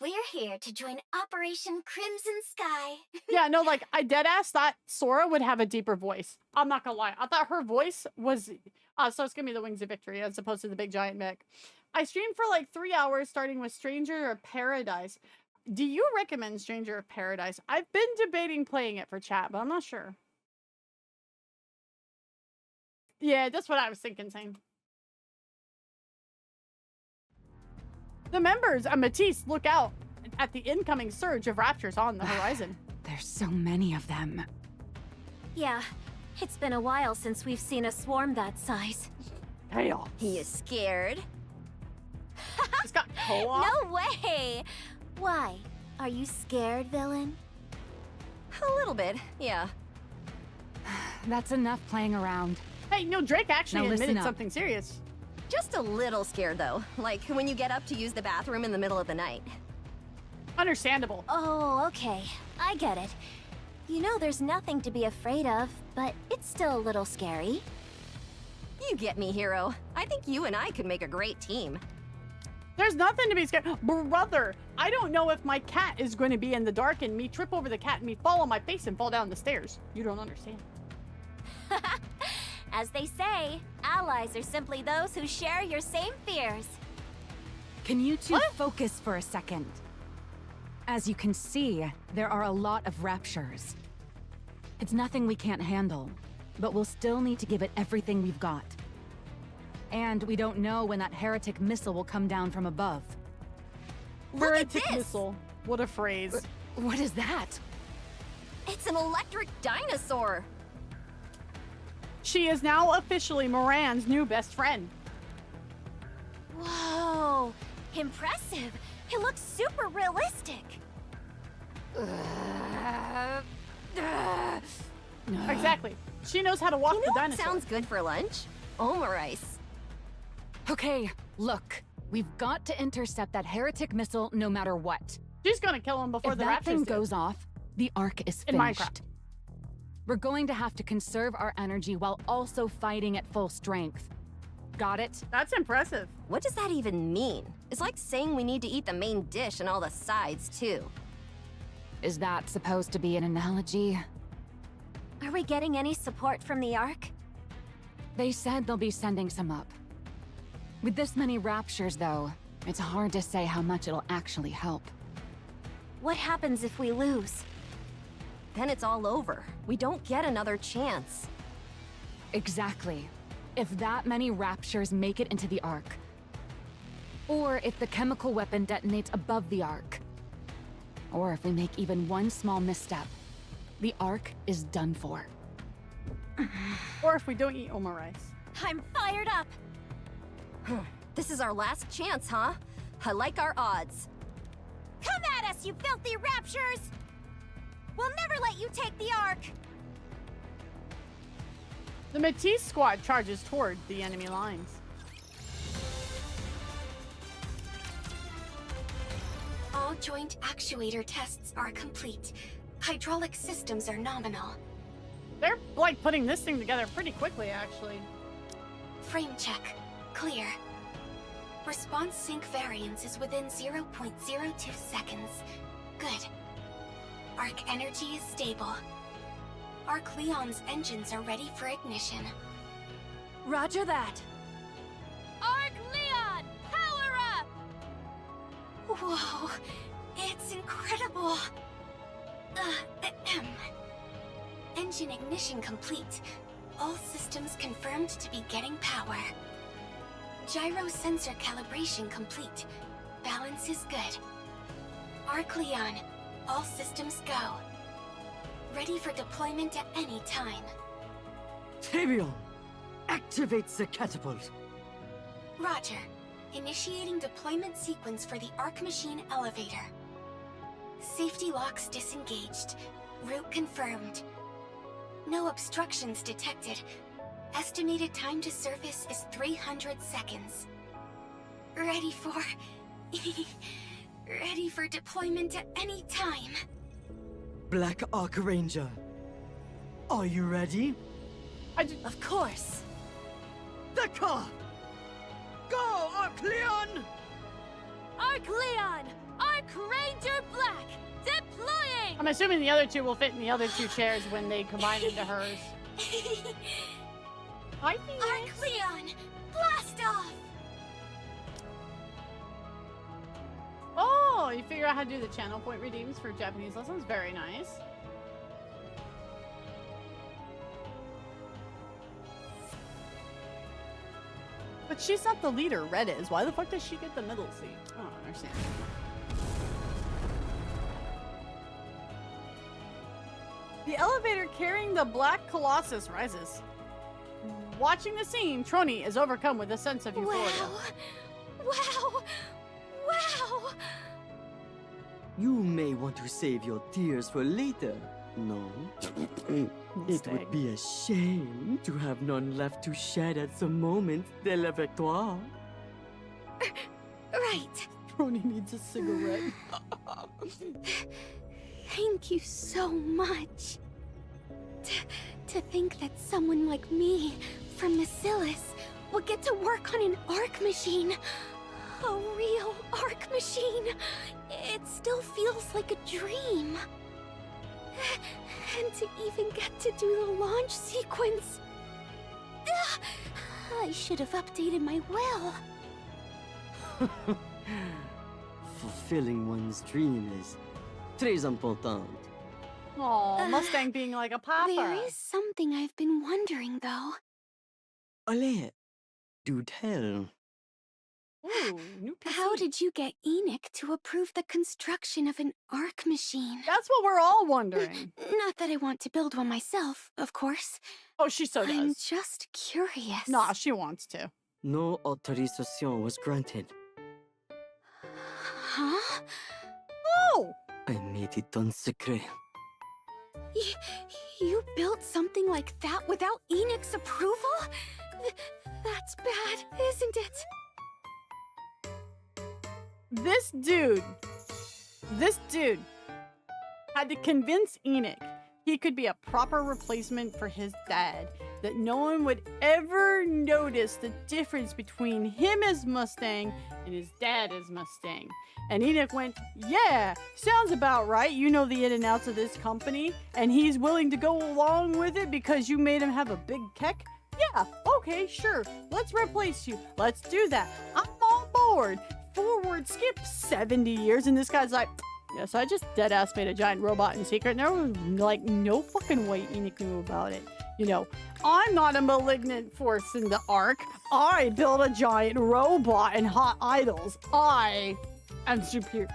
We're here to join Operation Crimson Sky. Yeah, no, like, I deadass thought Sora would have a deeper voice. I'm not gonna lie. I thought her voice was... so it's gonna be the Wings of Victory as opposed to the big giant mech. I streamed for like 3 hours, starting with Stranger of Paradise. Do you recommend Stranger of Paradise? I've been debating playing it for chat, but I'm not sure. Yeah, that's what I was thinking, same. The members of Matisse look out at the incoming surge of raptors on the horizon. There's so many of them. Yeah, it's been a while since we've seen a swarm that size. Chaos. You scared? It's got co-op. No way! Why? Are you scared, villain? A little bit, yeah. That's enough playing around. Hey, no, Drake actually Now listen admitted up. something serious. Just a little scared, though. Like when you get up to use the bathroom in the middle of the night. Understandable. Oh, okay. I get it. You know there's nothing to be afraid of, but it's still a little scary. You get me, hero. I think you and I could make a great team. There's nothing to be scared. Brother, I don't know if my cat is going to be in the dark and me trip over the cat and me fall on my face and fall down the stairs. You don't understand. As they say, allies are simply those who share your same fears. Can you two focus for a second? As you can see, there are a lot of raptures. It's nothing we can't handle, but we'll still need to give it everything we've got. And we don't know when that heretic missile will come down from above. Look at Heretic this! missile. What a phrase. What is that? It's an electric dinosaur. She is now officially Moran's new best friend. Whoa! Impressive! It looks super realistic! Exactly. She knows how to walk You the know what dinosaur. sounds good for lunch? Omarice. Okay, look. We've got to intercept that heretic missile no matter what. She's gonna kill him before If the that raptors thing do. goes off, the Ark is In finished. Minecraft. We're going to have to conserve our energy while also fighting at full strength. Got it? That's impressive. What does that even mean? It's like saying we need to eat the main dish and all the sides, too. Is that supposed to be an analogy? Are we getting any support from the Ark? They said they'll be sending some up. With this many raptures, though, it's hard to say how much it'll actually help. What happens if we lose? Then it's all over. We don't get another chance. Exactly. If that many raptures make it into the Ark. Or if the chemical weapon detonates above the Ark. Or if we make even one small misstep, the Ark is done for. Or if we don't eat omarice. I'm fired up! This is our last chance, huh? I like our odds. Come at us, you filthy raptures! We'll never let you take the Ark! The Matisse squad charges toward the enemy lines. All joint actuator tests are complete. Hydraulic systems are nominal. They're like putting this thing together pretty quickly, actually. Frame check. Clear. Response sync variance is within 0.02 seconds. Good. Arc energy is stable. Arc Leon's engines are ready for ignition. Roger that. Ark Leon, power up! Whoa, it's incredible. Engine ignition complete. All systems confirmed to be getting power. Gyro sensor calibration complete. Balance is good. Ark Leon, all systems go. Ready for deployment at any time. Tyrion, activate the catapult. Roger. Initiating deployment sequence for the Ark Machine elevator. Safety locks disengaged. Route confirmed. No obstructions detected. Estimated time to surface is 300 seconds. Ready for... ready for deployment at any time. Black Ark Ranger, are you ready? Of course. The car! Go, Ark Leon! Ark Leon! Ark Ranger Black! Deploying! I'm assuming the other two will fit in the other two chairs when they combine into hers. Hi, Phoenix. Ark Leon, blast off! Oh, you figure out how to do the channel point redeems for Japanese lessons? Very nice. But she's not the leader, Red is. Why the fuck does she get the middle seat? I don't understand. The elevator carrying the Black Colossus rises. Watching the scene, Trony is overcome with a sense of euphoria. Wow! Wow! You may want to save your tears for later, no? It would be a shame to have none left to shed at the moment de la victoire. Right. Trony needs a cigarette. Thank you so much. To think that someone like me, from Bacillus, would get to work on an Ark machine. A real Ark machine. It still feels like a dream. And to even get to do the launch sequence. I should have updated my will. Fulfilling one's dream is très important. Aw, Mustang being like a papa. There is something I've been wondering, though. Allez, do tell. Ooh, new PC. How did you get Enoch to approve the construction of an Ark machine? That's what we're all wondering. Not that I want to build one myself, of course. Oh, she so does. I'm just curious. Nah, she wants to. No autorisation was granted. Huh? Oh! I made it on secret. You built something like that without Enoch's approval? That's bad, isn't it? This dude had to convince Enoch he could be a proper replacement for his dad, that no one would ever notice the difference between him as Mustang and his dad as Mustang. And Enoch went, yeah, sounds about right. You know the in and outs of this company, and he's willing to go along with it because you made him have a big keck? Yeah, okay, sure. Let's replace you. Let's do that. I'm on board. Forward skip 70 years, and this guy's like, yeah, so I just dead-ass made a giant robot in secret, and there was like no fucking way Enoch knew about it. You know, I'm not a malignant force in the Ark. I built a giant robot and hot idols. I am superior.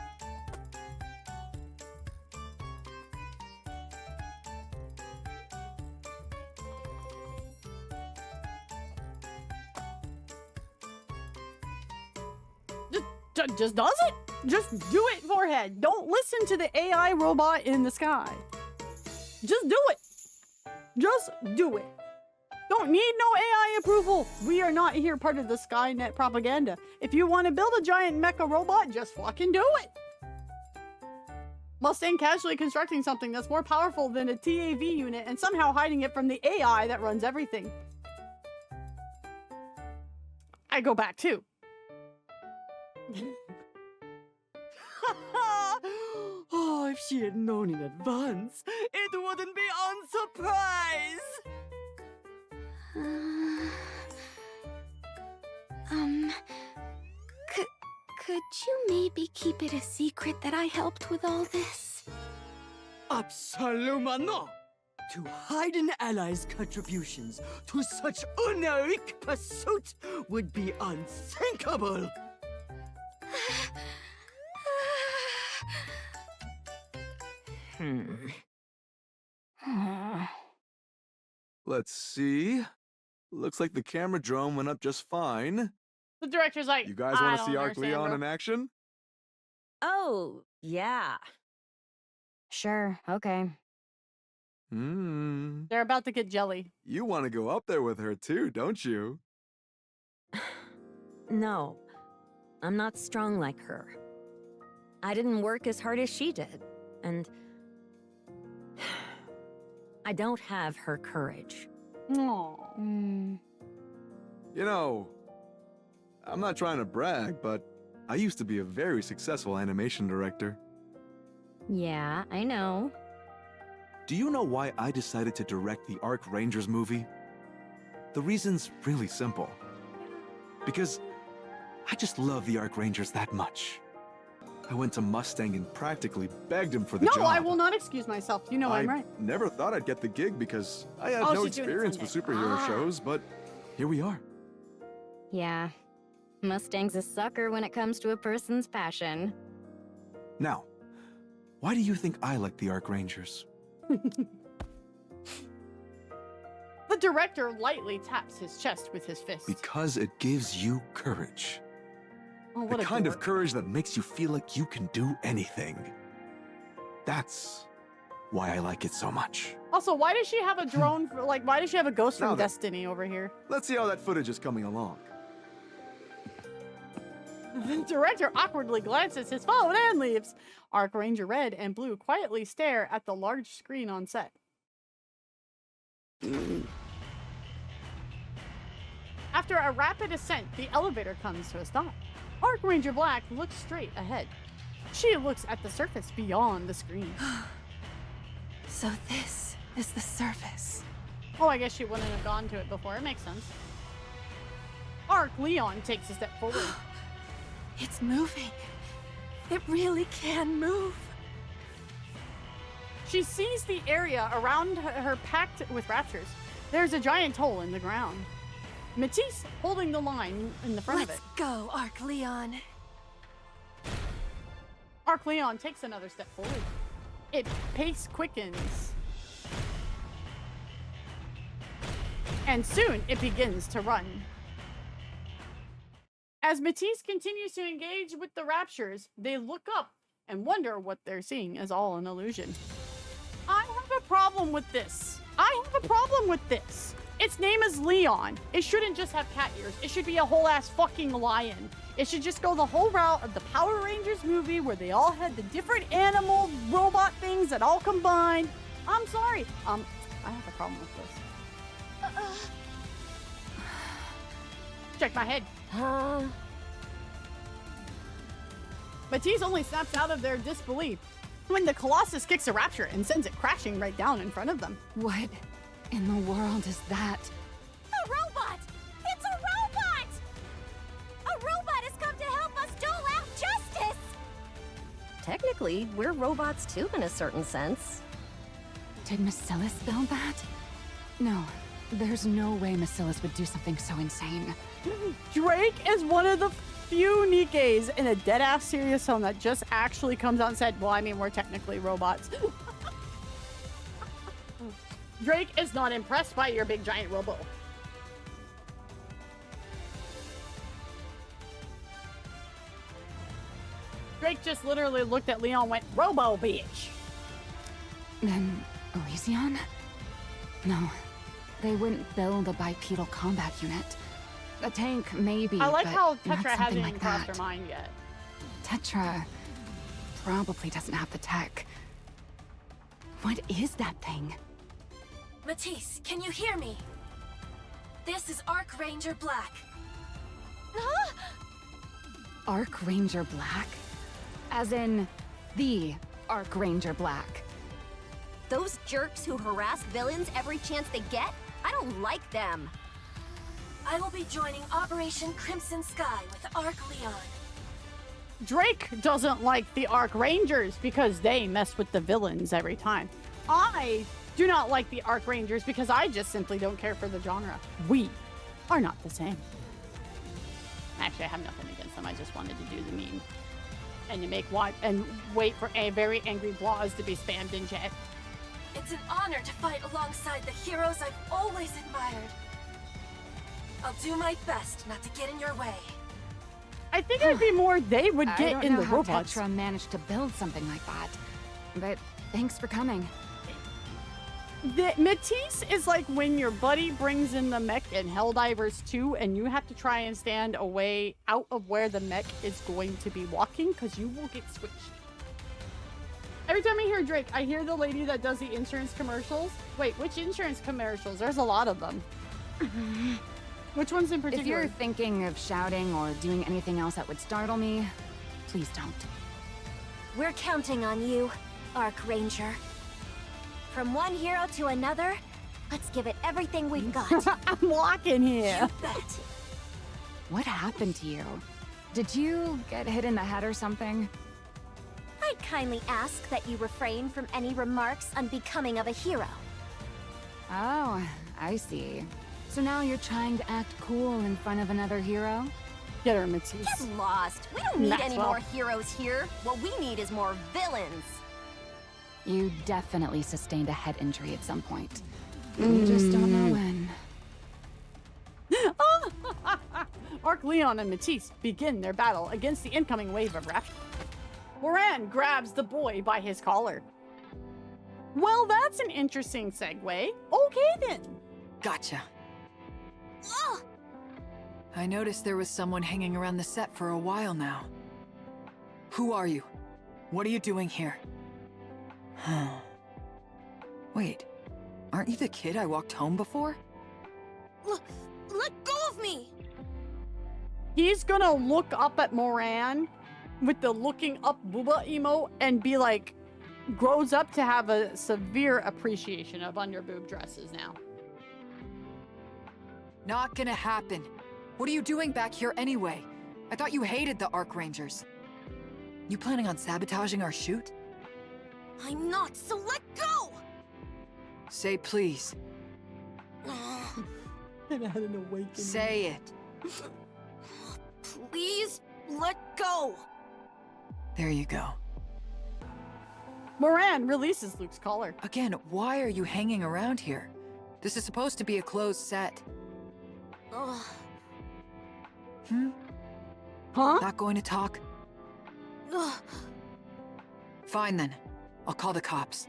just does it. Just do it, Forehead. Don't listen to the AI robot in the sky. Just do it. Just do it. Don't need no AI approval. We are not here part of the Skynet propaganda. If you want to build a giant mecha robot, just fucking do it. Mustang casually constructing something that's more powerful than a TAV unit and somehow hiding it from the AI that runs everything. I go back too. Oh, if she had known in advance, it wouldn't be unsurprised! Could you maybe keep it a secret that I helped with all this? Absolutely not! To hide an ally's contributions to such unheroic pursuit would be unthinkable! Let's see. Looks like the camera drone went up just fine. The director's like, You guys want to see Ark Leon in action? Oh, yeah. Sure, okay. They're about to get jelly. You want to go up there with her too, don't you? No, I'm not strong like her. I didn't work as hard as she did, and I don't have her courage. Aww. You know, I'm not trying to brag, but I used to be a very successful animation director. Yeah, I know. Do you know why I decided to direct the Ark Rangers movie? The reason's really simple. Because I just love the Ark Rangers that much. I went to Mustang and practically begged him for the job. No, I will not excuse myself. You know I'm right. I never thought I'd get the gig because I had no experience with superhero shows, but here we are. Yeah, Mustang's a sucker when it comes to a person's passion. Now, why do you think I like the Ark Rangers? The director lightly taps his chest with his fist. Because it gives you courage. Oh, what the a kind dork. of courage that makes you feel like you can do anything. That's why I like it so much. Also, why does she have a drone? Why does she have a ghost Now from then, Destiny over here? Let's see how that footage is coming along. The director awkwardly glances his phone and leaves. Ark Ranger Red and Blue quietly stare at the large screen on set. After a rapid ascent, the elevator comes to a stop. Ark Ranger Black looks straight ahead. She looks at the surface beyond the screen. So this is the surface. Oh, I guess she wouldn't have gone to it before. It makes sense. Ark Leon takes a step forward. It's moving. It really can move. She sees the area around her packed with raptures. There's a giant hole in the ground. Matisse holding the line in the front of it. Let's go, Ark Leon. Ark Leon takes another step forward. Its pace quickens. And soon it begins to run. As Matisse continues to engage with the raptures, they look up and wonder what they're seeing is all an illusion. I have a problem with this. Its name is Leon. It shouldn't just have cat ears. It should be a whole ass fucking lion. It should just go the whole route of the Power Rangers movie where they all had the different animal robot things that all combined. I'm sorry. I have a problem with this. Check my head. Matisse only snaps out of their disbelief when the Colossus kicks a rapture and sends it crashing right down in front of them. What in the world is that? A robot! It's a robot! A robot has come to help us dole out justice! Technically, we're robots too in a certain sense. Did Macilis build that? No, there's no way Macilis would do something so insane. Drake is one of the few NIKKEs in a dead-ass serious film that just actually comes out and said, well, I mean, we're technically robots. Drake is not impressed by your big giant robo. Drake just literally looked at Leon and went, Robo bitch. Then Elysion? No, they wouldn't build a bipedal combat unit. A tank, maybe. I like but how not Tetra something hasn't like even crossed that. her mind yet. Tetra probably doesn't have the tech. What is that thing? Matisse, can you hear me? This is Ark Ranger Black. Ark Ranger Black? As in, the Ark Ranger Black. Those jerks who harass villains every chance they get? I don't like them. I will be joining Operation Crimson Sky with Ark Leon. Drake doesn't like the Ark Rangers because they mess with the villains every time. I do not like the Ark Rangers because I just simply don't care for the genre. We are not the same. Actually, I have nothing against them. I just wanted to do the meme. And to make one and wait for a very angry Blaz to be spammed in chat. It's an honor to fight alongside the heroes I've always admired. I'll do my best not to get in your way. I think it'd be more they would I get don't in know the how robots. Tetra managed to build something like that. But thanks for coming. The Matisse is like when your buddy brings in the mech in Helldivers 2 and you have to try and stand away out of where the mech is going to be walking because you will get switched. Every time I hear Drake, I hear the lady that does the insurance commercials. Wait, which insurance commercials? There's a lot of them. Which ones in particular? If you're thinking of shouting or doing anything else that would startle me, please don't. We're counting on you, Ark Ranger. From one hero to another, let's give it everything we've got. I'm walking here. You bet. What happened to you? Did you get hit in the head or something? I'd kindly ask that you refrain from any remarks unbecoming of a hero. Oh, I see. So now you're trying to act cool in front of another hero? Get her, Matisse. Get lost. We don't need any Maxwell. more heroes here. What we need is more villains. You definitely sustained a head injury at some point. You just don't know when. Ark Leon and Matisse begin their battle against the incoming wave of rapture. Moran grabs the boy by his collar. Well, that's an interesting segue. Okay then. Gotcha. Ugh! I noticed there was someone hanging around the set for a while now. Who are you? What are you doing here? Wait, aren't you the kid I walked home before? Let go of me! He's gonna look up at Moran with the looking up booba emote and be like, grows up to have a severe appreciation of underboob dresses now. Not gonna happen. What are you doing back here anyway? I thought you hated the Ark Rangers. You planning on sabotaging our shoot? I'm not, so let go! Say please. And I had an awakening. Say it. Please, let go! There you go. Moran releases Luke's collar. Again, why are you hanging around here? This is supposed to be a closed set. Ugh. Huh? Not going to talk? Ugh. Fine then. I'll call the cops.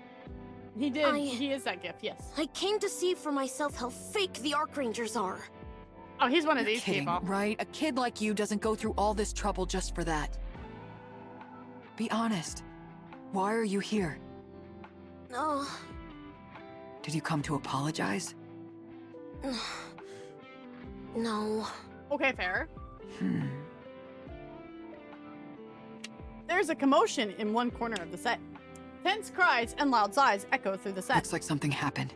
He did. He is that gift, yes. I came to see for myself how fake the Ark Rangers are. Oh, he's one of these Kidding, people. right? A kid like you doesn't go through all this trouble just for that. Be honest. Why are you here? No. Did you come to apologize? No. Okay, fair. There's a commotion in one corner of the set. Tense cries and loud sighs echo through the set. Looks like something happened.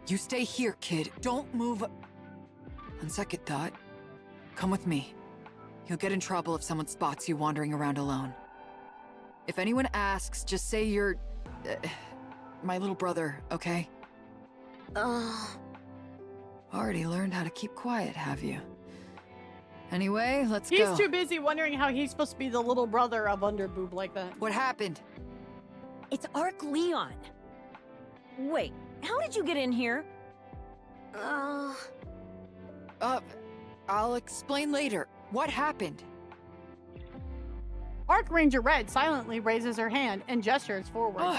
You stay here, kid. Don't move. On second thought, come with me. You'll get in trouble if someone spots you wandering around alone. If anyone asks, just say you're... my little brother, okay? Already learned how to keep quiet, have you? Anyway, let's go. He's too busy wondering how he's supposed to be the little brother of Underboob like that. What happened? It's Ark Leon. Wait, how did you get in here? I'll explain later. What happened? Ark Ranger Red silently raises her hand and gestures forward.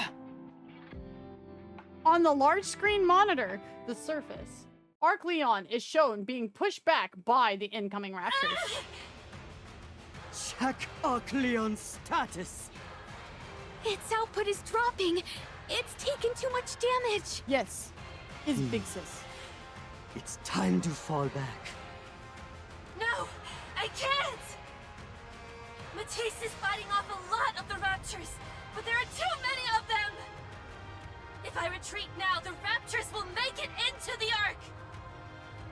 On the large screen monitor, the surface, Ark Leon is shown being pushed back by the incoming Raptors. Check Ark Leon's status. Its output is dropping. It's taken too much damage. Yes, is Big Sis. It's time to fall back. No, I can't! Matisse is fighting off a lot of the Raptors, but there are too many of them! If I retreat now, the Raptors will make it into the Ark!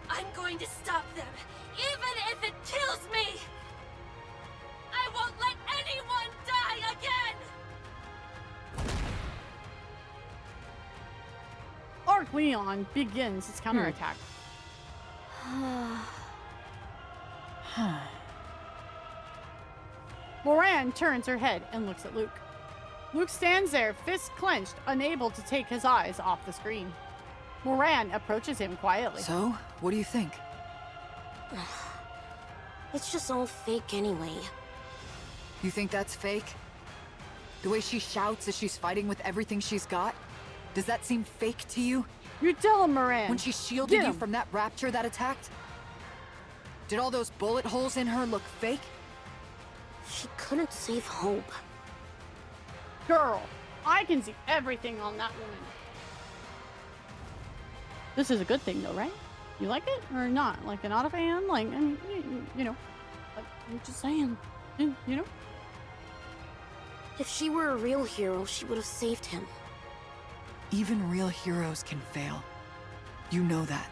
I'm going to stop them, even if it kills me! I won't let anyone die again! Ark Leon begins its counterattack. Moran turns her head and looks at Luke. Luke stands there, fists clenched, unable to take his eyes off the screen. Moran approaches him quietly. So, what do you think? It's just all fake anyway. You think that's fake? The way she shouts as she's fighting with everything she's got? Does that seem fake to you? You tell him, Moran. When she shielded you from that raptor that attacked? Did all those bullet holes in her look fake? She couldn't save Hope. Girl, I can see everything on that woman. This is a good thing though, right? You like it or not? Like, you're not a fan? Like, I mean, you know, like, I'm just saying, you know? If she were a real hero, she would have saved him. Even real heroes can fail. You know that.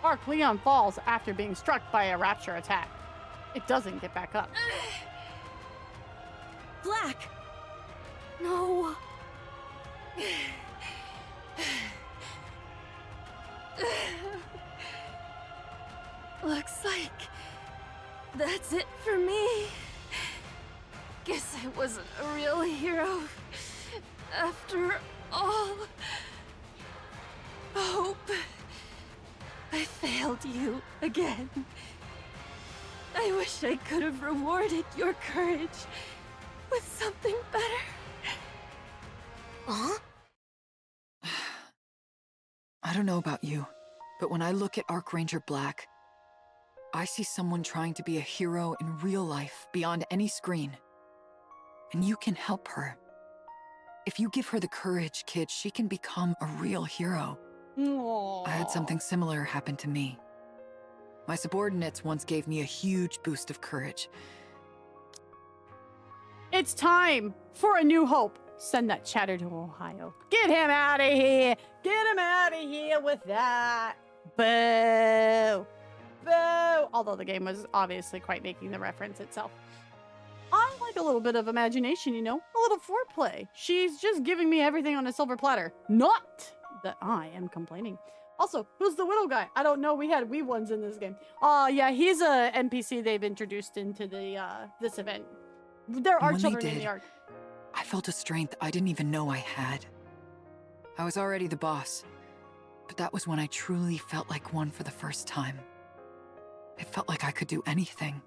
Ark Leon falls after being struck by a rapture attack. It doesn't get back up. Black! No! Looks like that's it for me. Guess I wasn't a real hero after all. Hope, I failed you again. I wish I could have rewarded your courage with something better. Huh? I don't know about you, but when I look at Ark Ranger Black, I see someone trying to be a hero in real life beyond any screen. And you can help her. If you give her the courage, kid, she can become a real hero. Aww. I had something similar happen to me. My subordinates once gave me a huge boost of courage. It's time for a new hope. Send that chatter to Ohio. Get him out of here. Get him out of here with that. Boo. Boo. Although the game was obviously quite making the reference itself. I like a little bit of imagination, you know? A little foreplay. She's just giving me everything on a silver platter. Not that I am complaining. Also, who's the Widow guy? I don't know. We had wee ones in this game. Yeah, he's a NPC they've introduced into the this event. There are children in the Ark. I felt a strength I didn't even know I had. I was already the boss, but that was when I truly felt like one for the first time. It felt like I could do anything.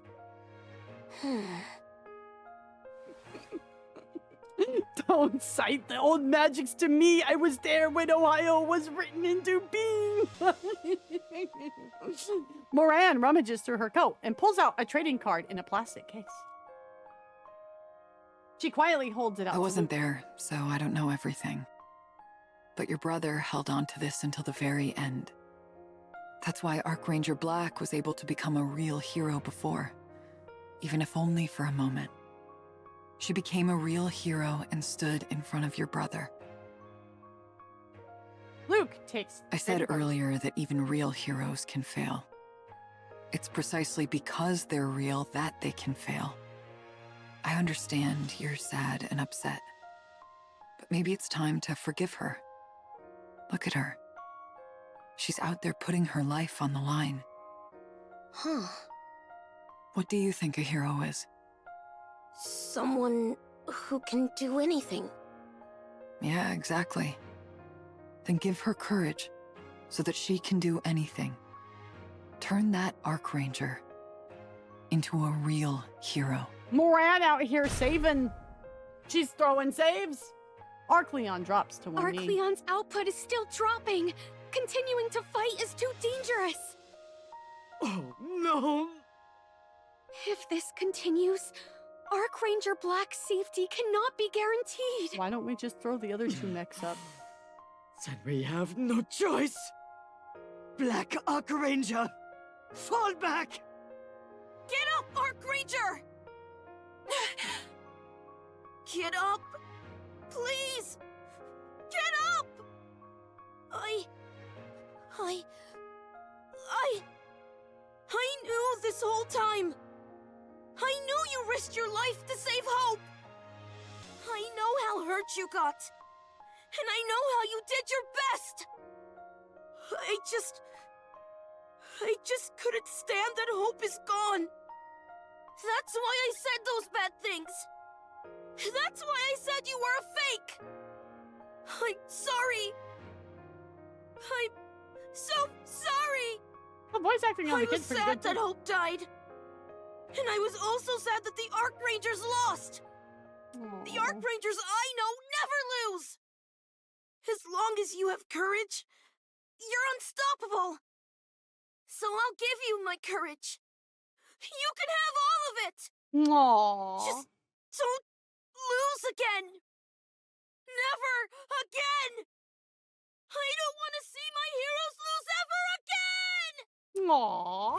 Don't cite the old magics to me. I was there when Ohio was written into being. Moran rummages through her coat and pulls out a trading card in a plastic case. She quietly holds it out. I wasn't there, so I don't know everything. But your brother held on to this until the very end. That's why Ark Ranger Black was able to become a real hero before, even if only for a moment. She became a real hero and stood in front of your brother. Luke takes... I said earlier that even real heroes can fail. It's precisely because they're real that they can fail. I understand you're sad and upset, but maybe it's time to forgive her. Look at her. She's out there putting her life on the line. Huh. What do you think a hero is? Someone who can do anything. Yeah, exactly. Then give her courage so that she can do anything. turn that Ark Ranger into a real hero. Moran out here saving. She's throwing saves. Ark Leon drops to one Ark knee. Leon's output is still dropping. Continuing to fight is too dangerous. Oh, no! If this continues, Ark Ranger Black's safety cannot be guaranteed. Why don't we just throw the other two mechs up? Then we have no choice! Black Ark Ranger! Fall back! Get up, Ark Ranger! Get up! Please! Get up! I knew this whole time! I knew you risked your life to save Hope! I know how hurt you got! And I know how you did your best! I just couldn't stand that Hope is gone! That's why I said those bad things! That's why I said you were a fake! I'm sorry! I'm so sorry! The voice acting on the I was kid's pretty sad good. that too. Hope died! And I was also sad that the Ark Rangers lost! The Ark Rangers I know never lose! As long as you have courage, you're unstoppable! So I'll give you my courage. You can have all of it! Aww. Just don't lose again! Never again! I don't want to see my heroes lose ever again! Aww.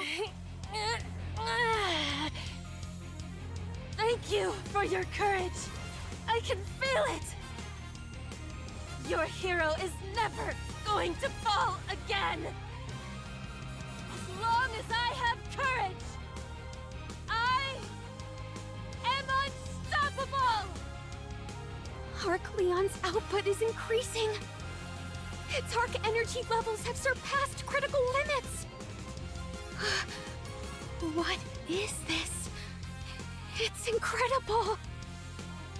Thank you for your courage. I can feel it. Your hero is never going to fall again. As long as I have courage, I am unstoppable. Ark Leon's output is increasing. Its Ark energy levels have surpassed critical limits. What is this? It's incredible!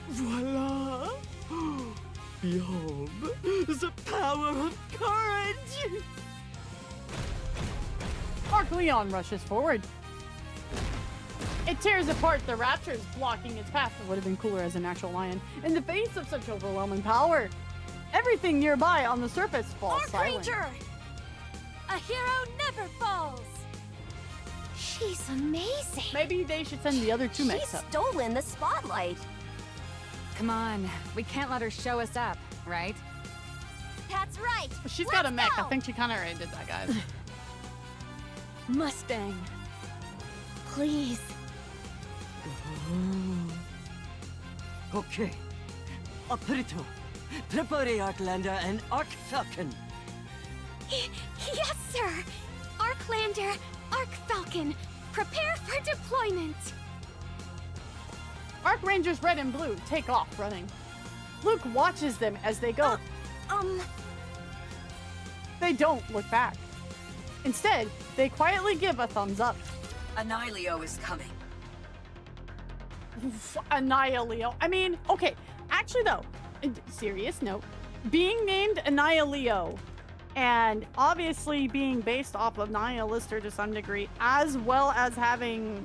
Voila! Behold, the power of courage! Ark Leon rushes forward. It tears apart the raptors, blocking its path. It would have been cooler as an actual lion. In the face of such overwhelming power, everything nearby on the surface falls Ark silent. Ranger! A hero never falls! She's amazing. Maybe they should send the other two mechs She's up. stolen the spotlight. Come on, we can't let her show us up, right? That's right. She's got a mech. go. I think she kind of already did that, guys. Mustang. Please. Okay. Aperito. Prepare Arklander and Ark Falcon. Yes, sir! Arklander, Ark Falcon, prepare for deployment! Ark Rangers Red and Blue take off running. Luke watches them as they go. They don't look back. Instead, they quietly give a thumbs up. Annihilio is coming. Annihilio. I mean, okay. Actually, though, serious note, being named Annihilio and obviously being based off of Nihilister to some degree, as well as having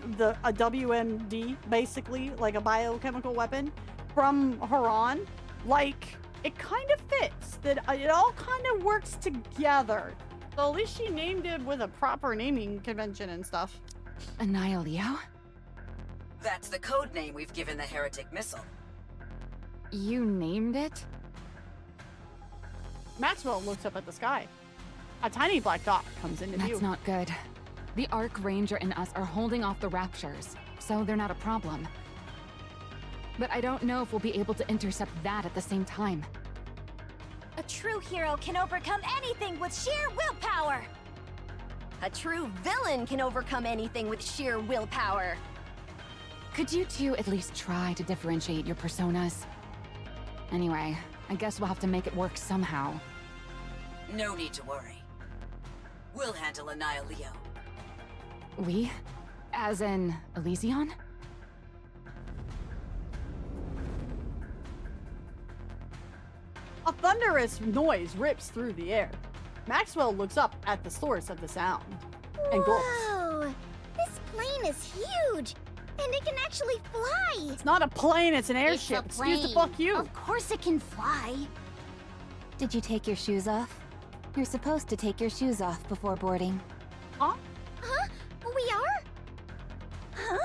a WMD, basically, like a biochemical weapon from Haran, like, it kind of fits. That it all kind of works together. So at least she named it with a proper naming convention and stuff. Annihilio? That's the code name we've given the heretic missile. You named it? Maxwell looks up at the sky. A tiny black dot comes into view. That's not good. The Ark Ranger and us are holding off the raptures, so they're not a problem. But I don't know if we'll be able to intercept that at the same time. A true hero can overcome anything with sheer willpower. A true villain can overcome anything with sheer willpower. Could you two at least try to differentiate your personas? Anyway, I guess we'll have to make it work somehow. No need to worry. We'll handle Annihilio. We? As in Elysion? A thunderous noise rips through the air. Maxwell looks up at the source of the sound. and gloves. Whoa! This plane is huge! And it can actually fly! It's not a plane, it's an airship. It's a Excuse the plane. fuck you. Of course it can fly. Did you take your shoes off? You're supposed to take your shoes off before boarding. Huh? Huh? We are? Huh?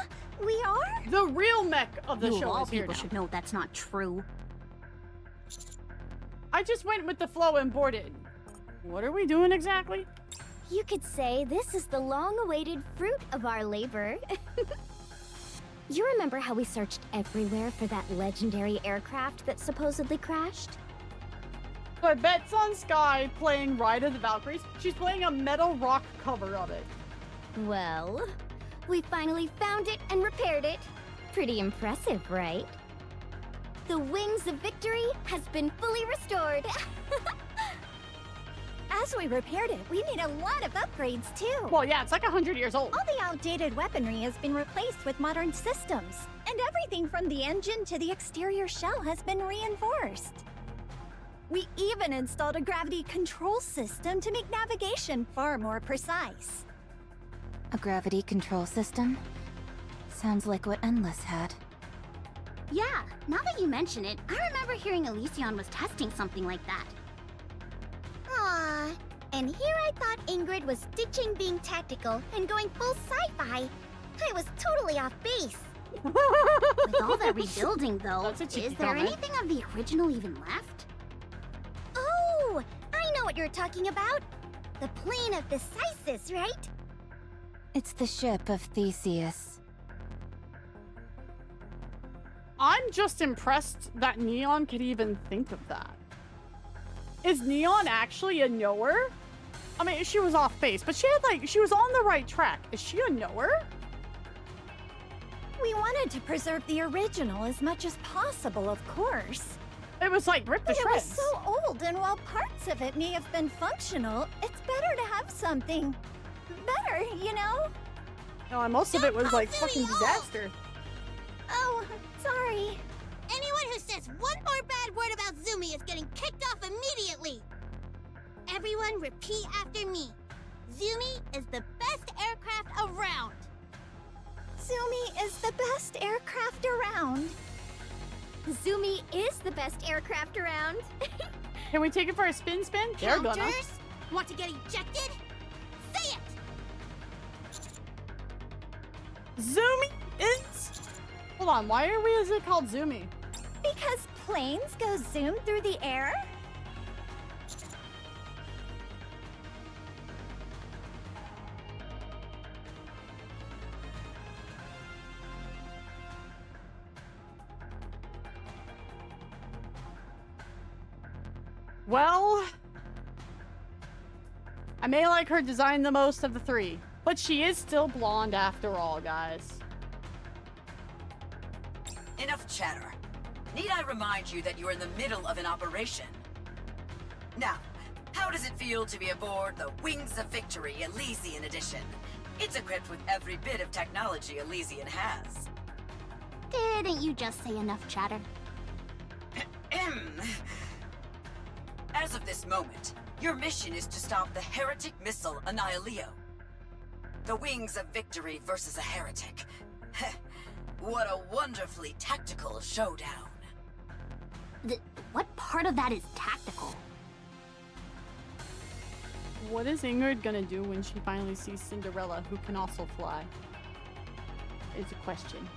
We are? The real mech of the You of show all is here people now. should know that's not true. I just went with the flow and boarded. What are we doing exactly? You could say this is the long-awaited fruit of our labor. You remember how we searched everywhere for that legendary aircraft that supposedly crashed? So I bet it's on Sky playing Ride of the Valkyries. She's playing a metal rock cover of it. Well, we finally found it and repaired it. Pretty impressive, right? The Wings of Victory has been fully restored. As we repaired it, we made a lot of upgrades too. Well, yeah, it's like 100 years old. All the outdated weaponry has been replaced with modern systems, and everything from the engine to the exterior shell has been reinforced. We even installed a gravity control system to make navigation far more precise. A gravity control system? Sounds like what Endless had. Yeah, now that you mention it, I remember hearing Elysion was testing something like that. Aww. And here I thought Ingrid was ditching being tactical and going full sci-fi. I was totally off base. With all that rebuilding, though, That's a is cheeky there comment. anything of the original even left? Oh, I know what you're talking about. The plane of Decisis, right? It's the ship of Theseus. I'm just impressed that Neon could even think of that. Is Neon actually a knower? I mean, she was off base, but she was on the right track. Is she a knower? We wanted to preserve the original as much as possible, of course. It was like rip to But it was shreds. so old, and while parts of it may have been functional, it's better to have something better, you know? No, and most of it was like fucking disaster. Oh, sorry. Anyone who says one more bad word about Zumi is getting kicked off immediately! Everyone repeat after me. Zumi is the best aircraft around! Zumi is the best aircraft around. Zumi is the best aircraft around. Can we take it for a spin? They're gonna. Counters? Want to get ejected? Say it! Zoomy is. Hold on, why is it called Zoomy? Because planes go zoom through the air? Well, I may like her design the most of the three, but she is still blonde after all, guys. Enough chatter. Need I remind you that you're in the middle of an operation? Now, how does it feel to be aboard the Wings of Victory Elysian Edition? It's equipped with every bit of technology Elysian has. Didn't you just say enough chatter? As of this moment, your mission is to stop the heretic missile Annihilio. The Wings of Victory versus a heretic. What a wonderfully tactical showdown. What part of that is tactical? What is Ingrid gonna do when she finally sees Cinderella, who can also fly? It's a question.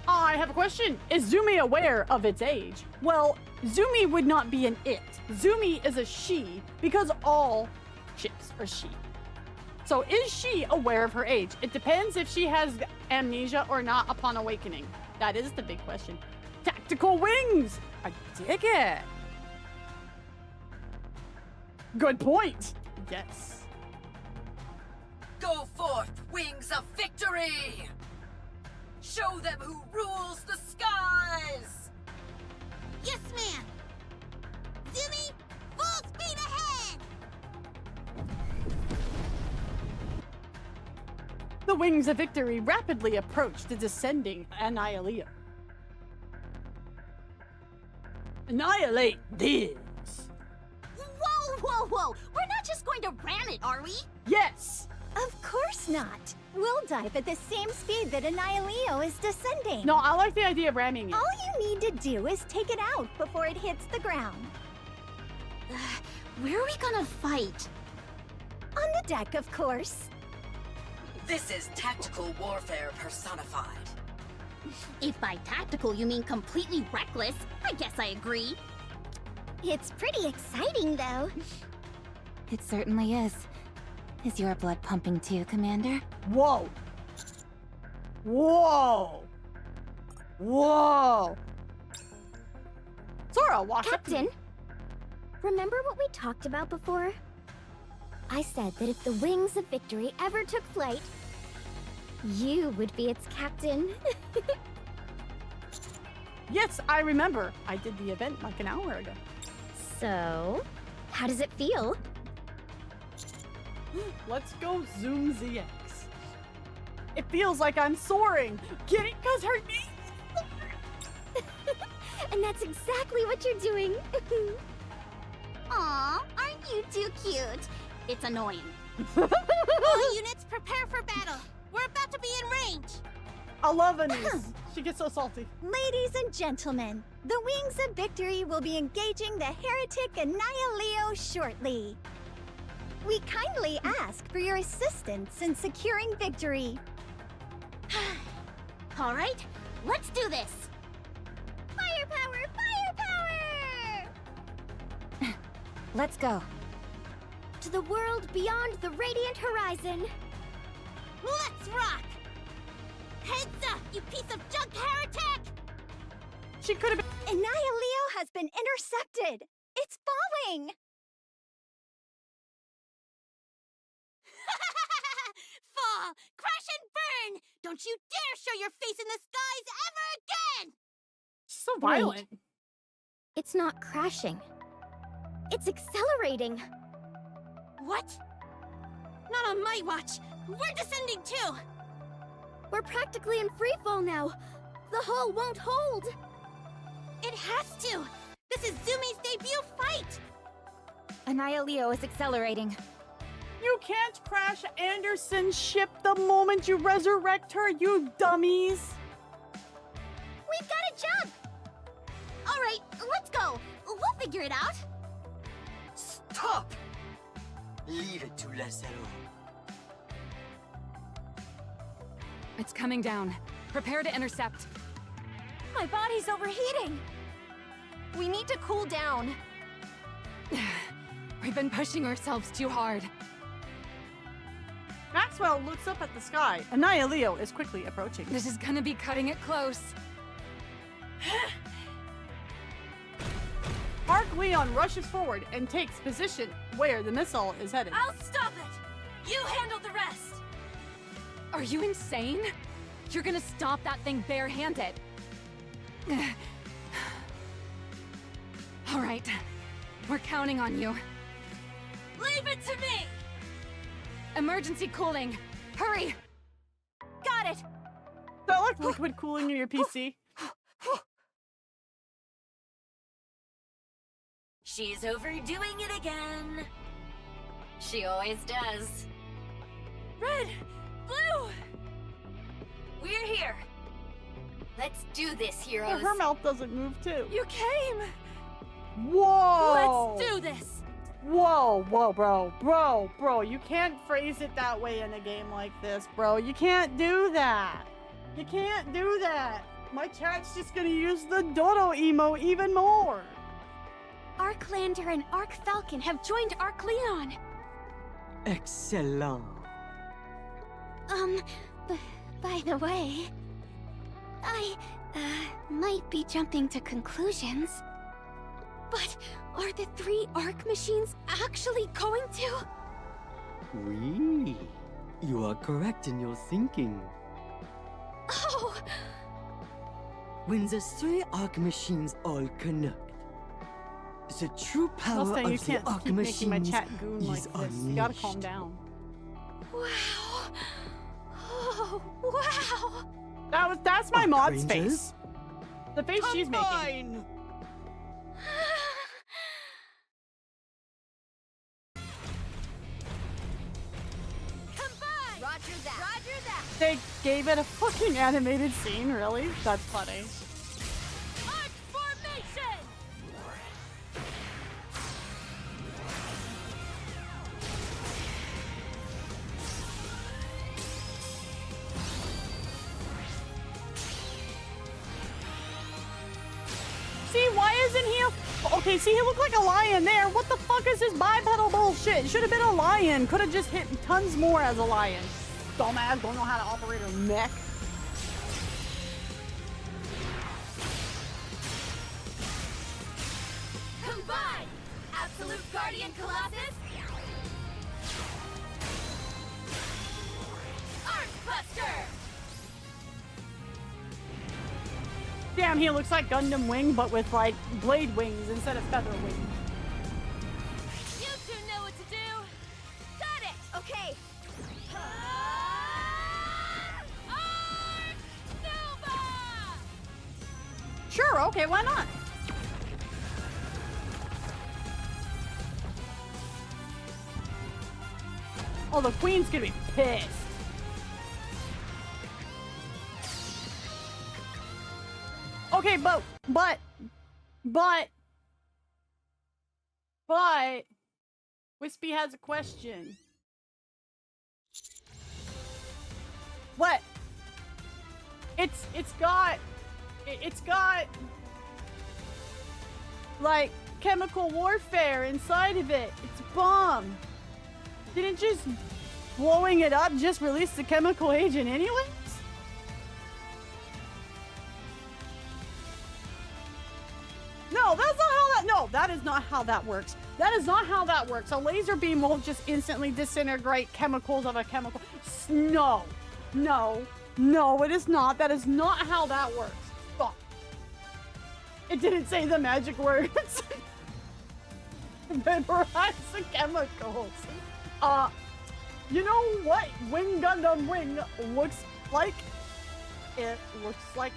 I have a question. Is Zumi aware of its age? Well, Zumi would not be an it. Zumi is a she because all ships are she. So is she aware of her age? It depends if she has amnesia or not upon awakening. That is the big question. Tactical wings! I dig it. Good point. Yes. Go forth, Wings of Victory! Show them who rules the skies! Yes, ma'am! Zumi, full speed ahead! The Wings of Victory rapidly approach the descending Annihilio. Annihilate this! Whoa, whoa, Whoa, whoa! We're not just going to ram it, are we? Yes! Of course not. We'll dive at the same speed that Annihilio is descending. No, I like the idea of ramming it. All you need to do is take it out before it hits the ground. Where are we gonna fight? On the deck, of course. This is tactical warfare personified. If by tactical you mean completely reckless, I guess I agree. It's pretty exciting, though. It certainly is. Is your blood pumping too, Commander? Whoa! Whoa! Whoa! Sora, walk Captain, remember what we talked about before? I said that if the Wings of Victory ever took flight, you would be its captain. Yes, I remember. I did the event like an hour ago. So, how does it feel? Let's go Zoom ZX. It feels like I'm soaring. Get it? Because her knee. And that's exactly what you're doing. Aw, aren't you too cute? It's annoying. All units, prepare for battle. We're about to be in range. I love Anise. She gets so salty. Ladies and gentlemen, the Wings of Victory will be engaging the heretic Annihilio shortly. We kindly ask for your assistance in securing victory. All right, let's do this. Firepower! Firepower! Let's go. To the world beyond the radiant horizon. Let's rock! Heads up, you piece of junk heretic! She could have been. Annihilio has been intercepted. It's falling. Fall! Crash and burn! Don't you dare show your face in the skies ever again! She's so violent. Wait. It's not crashing. It's accelerating. What? Not on my watch! We're descending too! We're practically in free fall now. The hull won't hold. It has to! This is Zumi's debut fight! Annihilio is accelerating. You can't crash Anderson's ship the moment you resurrect her, you dummies! We've got to jump! All right, let's go. We'll figure it out. Stop! Leave it to Lazaro. It's coming down. Prepare to intercept. My body's overheating. We need to cool down. We've been pushing ourselves too hard. Maxwell looks up at the sky. Annihilio is quickly approaching. This is gonna be cutting it close. Ark Leon rushes forward and takes position where the missile is headed. I'll stop it! You handle the rest! Are you insane? You're gonna stop that thing barehanded. All right, we're counting on you. Leave it to me! Emergency cooling, hurry! Got it! Is that like liquid cooling in your PC? She's overdoing it again. She always does. Red! Blue! We're here. Let's do this, But heroes. her mouth doesn't move too. You came! Whoa! Let's do this! Whoa, bro, you can't phrase it that way in a game like this, bro. You can't do that. You can't do that. My chat's just gonna use the Dodo emo even more. Arklander and Ark Falcon have joined Ark Leon. Excellent. By the way, I, might be jumping to conclusions. But are the 3 Ark machines actually going to? Oui. You are correct in your thinking. Oh! When the 3 Ark machines all connect, the true power Mustang, you of the can't Ark keep making my machines chat goon like is this. You gotta calm unleashed. down. Wow! Oh, wow! That's my Ark mod's Rangers? face. The face she's making. Combine! They gave it a fucking animated scene, really? That's funny. Ark formation! See, why isn't he a... Okay, see, he looked like a lion there. What the fuck is this bipedal bullshit? Should have been a lion. Could have just hit tons more as a lion. Dumbass, don't know how to operate a mech. Combine! Absolute Guardian Colossus! Ark Buster! Damn, he looks like Gundam Wing, but with, like, blade wings instead of feather wings. You two know what to do! Got it! Okay. Ark Nova! Sure, okay, why not? Oh, the queen's gonna be pissed. Okay, but Wispy has a question. What? It's got like chemical warfare inside of it. It's a bomb. Didn't just blowing it up just release the chemical agent anyways? No, that's not how that... No, that is not how that works. That is not how that works. A laser beam won't just instantly disintegrate chemicals of a chemical... No. No. No, it is not. That is not how that works. Fuck. It didn't say the magic words. Vaporize the chemicals. You know what Wing Gundam Wing looks like? It looks like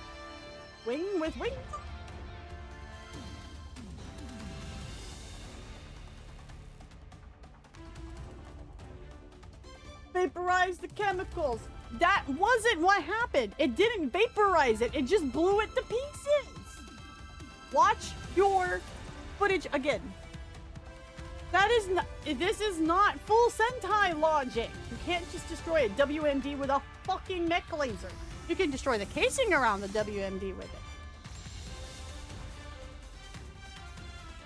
wing with wings. Vaporize the chemicals. That wasn't what happened. It didn't vaporize it. It just blew it to pieces. Watch your footage again. That is not... This is not full Sentai logic. You can't just destroy a WMD with a fucking mech laser. You can destroy the casing around the WMD with it.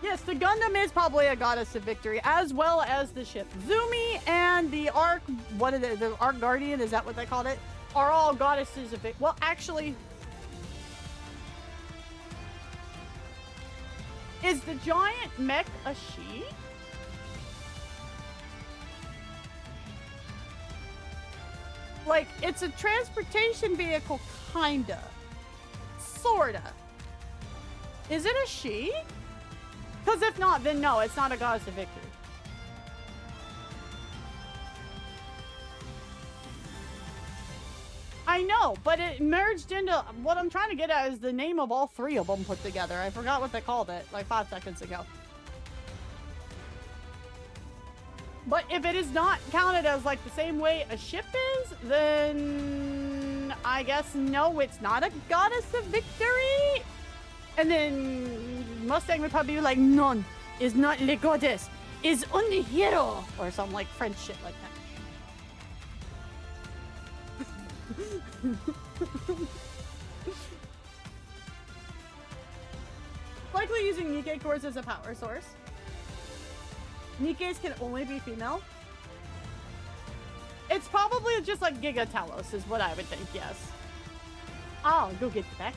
Yes, the Gundam is probably a goddess of victory, as well as the ship. Zumi and the Ark, what is it, the Ark Guardian, is that what they called it? Are all goddesses of victory. Well, actually, is the giant mech a she? Like, it's a transportation vehicle, kinda. Sorta. Is it a she? Because if not, then no, it's not a goddess of victory. I know, but it merged into... What I'm trying to get at is the name of all three of them put together. I forgot what they called it, like 5 seconds ago. But if it is not counted as, like, the same way a ship is, then... I guess, no, it's not a goddess of victory? And then Mustang would probably be like, "Non is not le goddess, is un hero," or some like French shit like that. Likely using NIKKE cores as a power source. NIKKEs can only be female. It's probably just like Giga Talos is what I would think, yes. I'll go get the backpack.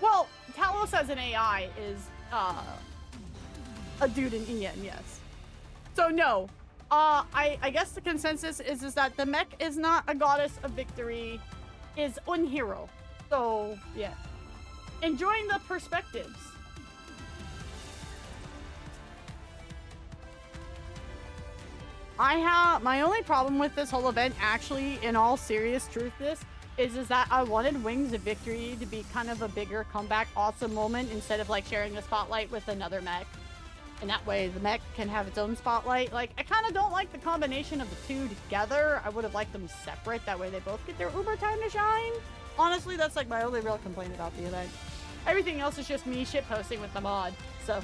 Well, Talos as an AI is a dude in EN, yes. So no, I guess the consensus is that the mech is not a goddess of victory, is un hero. So yeah, enjoying the perspectives. My only problem with this whole event, actually, in all serious truth, is that I wanted Wings of Victory to be kind of a bigger comeback awesome moment instead of like sharing the spotlight with another mech. And that way the mech can have its own spotlight. Like, I kind of don't like the combination of the two together. I would have liked them separate. That way they both get their uber time to shine. Honestly, that's like my only real complaint about the event. Everything else is just me shitposting with the mod. So.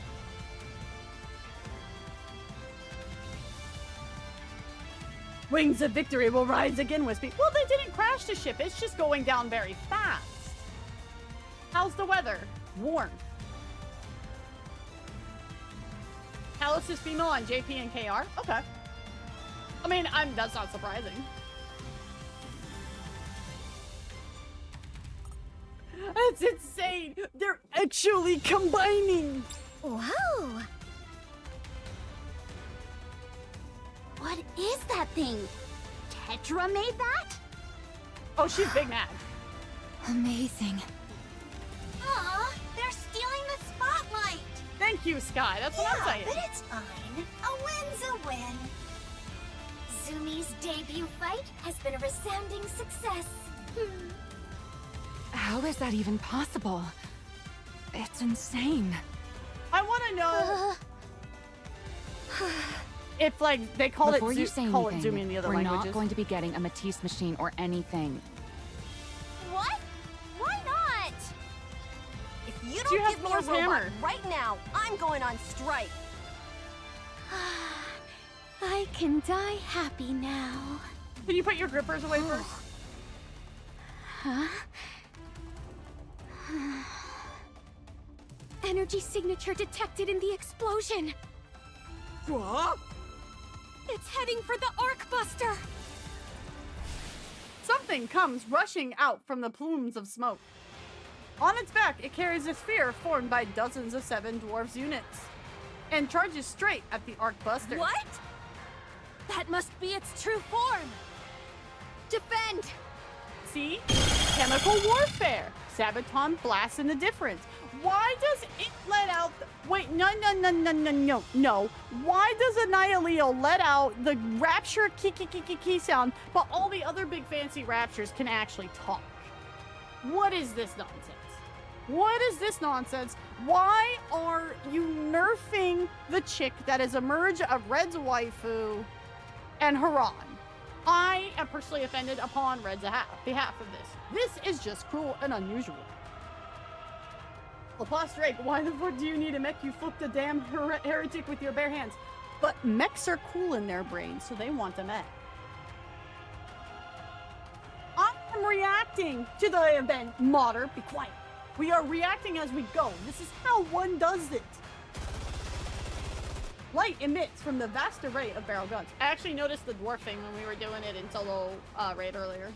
Wings of victory will rise again with speed. Well, they didn't crash the ship. It's just going down very fast. How's the weather? Warm. Talos is female on JP and KR? Okay. I mean, that's not surprising. That's insane! They're actually combining! Whoa! What is that thing? Tetra made that? Oh, she's big mad. Amazing. Aw, they're stealing the spotlight! Thank you, Sky. That's what I'm saying. But it's fine. A win's a win. Zumi's debut fight has been a resounding success. How is that even possible? It's insane. I want to know if, like, they call Before it you say call it anything, Zumi in the other we're languages. not going to be getting a Matisse machine or anything. What? Why not? If you You don't have give me a Thor's robot hammer. right now, I'm going on strike. I can die happy now. Can you put your grippers away first? Huh? Energy signature detected in the explosion. It's heading for the Ark Buster. Something comes rushing out from the plumes of smoke. On its back, it carries a sphere formed by dozens of 7 dwarves units and charges straight at the Ark Buster. What? That must be its true form. Defend! See? Chemical warfare. Sabaton blasts in the difference. Why does it let out... Wait, no. Why does Annihilio let out the Rapture key sound, but all the other big fancy Raptures can actually talk? What is this nonsense? What is this nonsense? Why are you nerfing the chick that is a merge of Red's waifu and Haran? I am personally offended upon Red's behalf of this. This is just cruel and unusual. Laplace Drake, why the fuck do you need to mech? You flip the damn heretic with your bare hands. But mechs are cool in their brains, so they want a mech. I'm reacting to the event. Modder, be quiet. We are reacting as we go. This is how one does it. Light emits from the vast array of barrel guns. I actually noticed the dwarfing when we were doing it in solo raid earlier.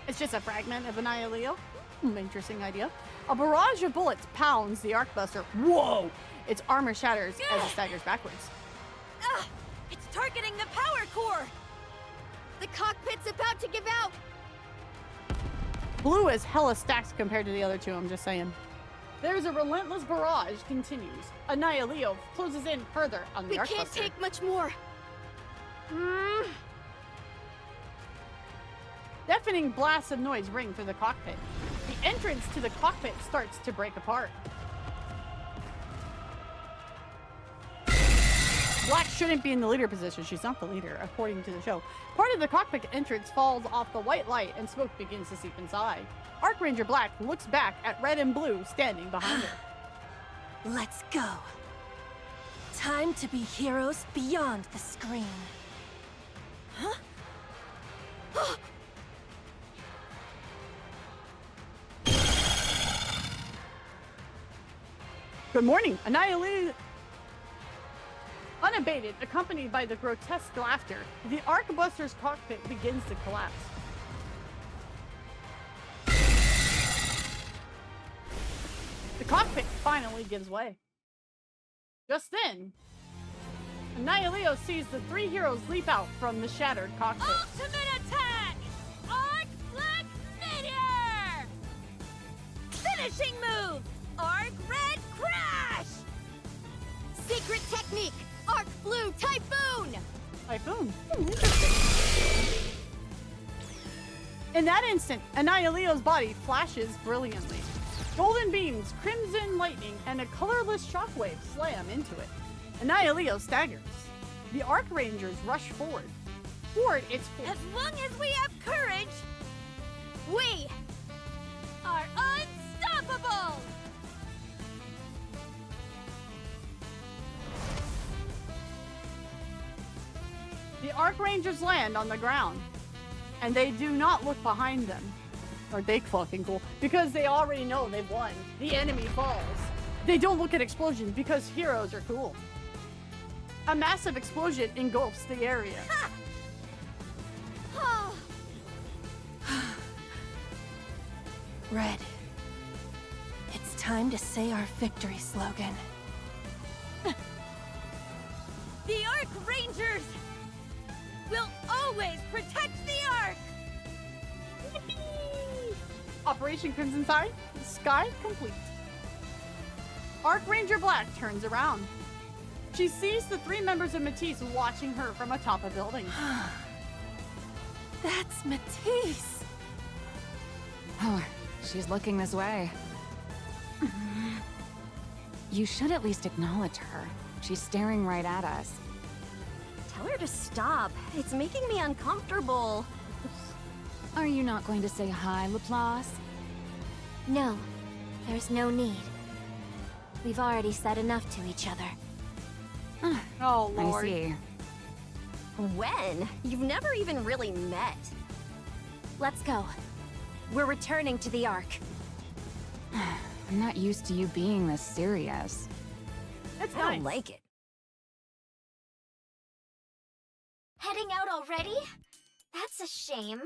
It's just a fragment of Annihilio. Interesting idea. A barrage of bullets pounds the Ark Buster. Whoa! Its armor shatters as it staggers backwards. It's targeting the power core! The cockpit's about to give out! Blue is hella stacked compared to the other two, I'm just saying. There's a relentless barrage continues. Annihilio closes in further on the Ark Buster. We can't take much more. Deafening blasts of noise ring through the cockpit. The entrance to the cockpit starts to break apart. Black shouldn't be in the leader position. She's not the leader, according to the show. Part of the cockpit entrance falls off the white light and smoke begins to seep inside. Ark Ranger Black looks back at Red and Blue standing behind her. Let's go. Time to be heroes beyond the screen. Huh? Good morning. Annihilation. Unabated, accompanied by the grotesque laughter, the Ark Buster's cockpit begins to collapse. The cockpit finally gives way. Just then, Annihilio sees the 3 heroes leap out from the shattered cockpit. Ultimate attack! Ark Black Meteor! Finishing move! Ark Red Crash! Secret technique! Ark Blue Typhoon! Typhoon? Interesting. In that instant, Annihilio's body flashes brilliantly. Golden beams, crimson lightning, and a colorless shockwave slam into it. Annihilio staggers. The Ark Rangers rush forward. Toward its force. As long as we have courage, we are unstoppable! The Ark Rangers land on the ground, and they do not look behind them. Are they fucking cool? Because they already know they've won. The enemy falls. They don't look at explosions because heroes are cool. A massive explosion engulfs the area. Red. It's time to say our victory slogan. The Ark Rangers will always protect the Ark! Operation Crimson Sky complete. Ark Ranger Black turns around. She sees the 3 members of Matisse watching her from atop a building. That's Matisse! Oh, she's looking this way. You should at least acknowledge her. She's staring right at us. Tell her to stop. It's making me uncomfortable. Are you not going to say hi, Laplace? No, there's no need. We've already said enough to each other. Oh, Lord. I see. When? You've never even really met. Let's go. We're returning to the Ark. I'm not used to you being this serious. It's I nice. don't like it. Heading out already? That's a shame.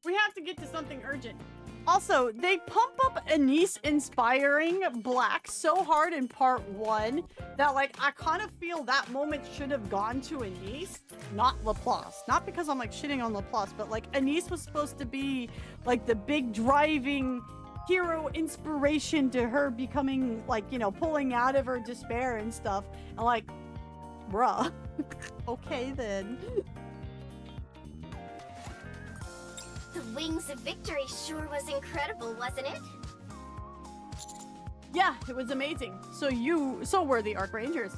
We have to get to something urgent. Also, they pump up Anise inspiring Black so hard in part 1 that, like, I kind of feel that moment should have gone to Anise, not Laplace. Not because I'm, like, shitting on Laplace, but, like, Anise was supposed to be, like, the big driving hero inspiration to her becoming, like, you know, pulling out of her despair and stuff. And, like, bruh. Okay, then. The Wings of Victory sure was incredible, wasn't it? Yeah, it was amazing. So were the Ark Rangers.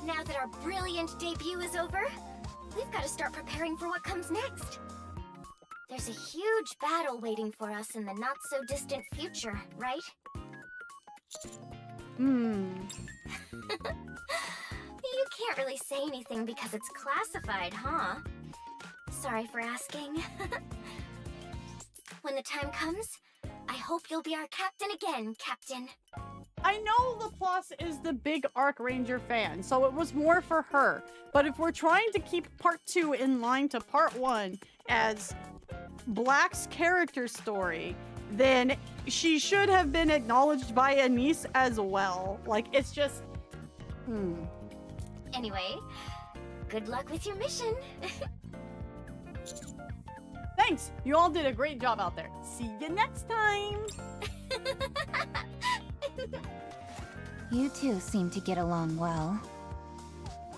Now that our brilliant debut is over, we've got to start preparing for what comes next. There's a huge battle waiting for us in the not-so-distant future, right? You can't really say anything because it's classified, huh? Sorry for asking. When the time comes, I hope you'll be our captain again, Captain. I know Laplace is the big Ark Ranger fan, so it was more for her. But if we're trying to keep part 2 in line to part 1 as Black's character story, then she should have been acknowledged by Anise as well. Like, it's just... Anyway, good luck with your mission. Thanks! You all did a great job out there. See you next time! You two seem to get along well.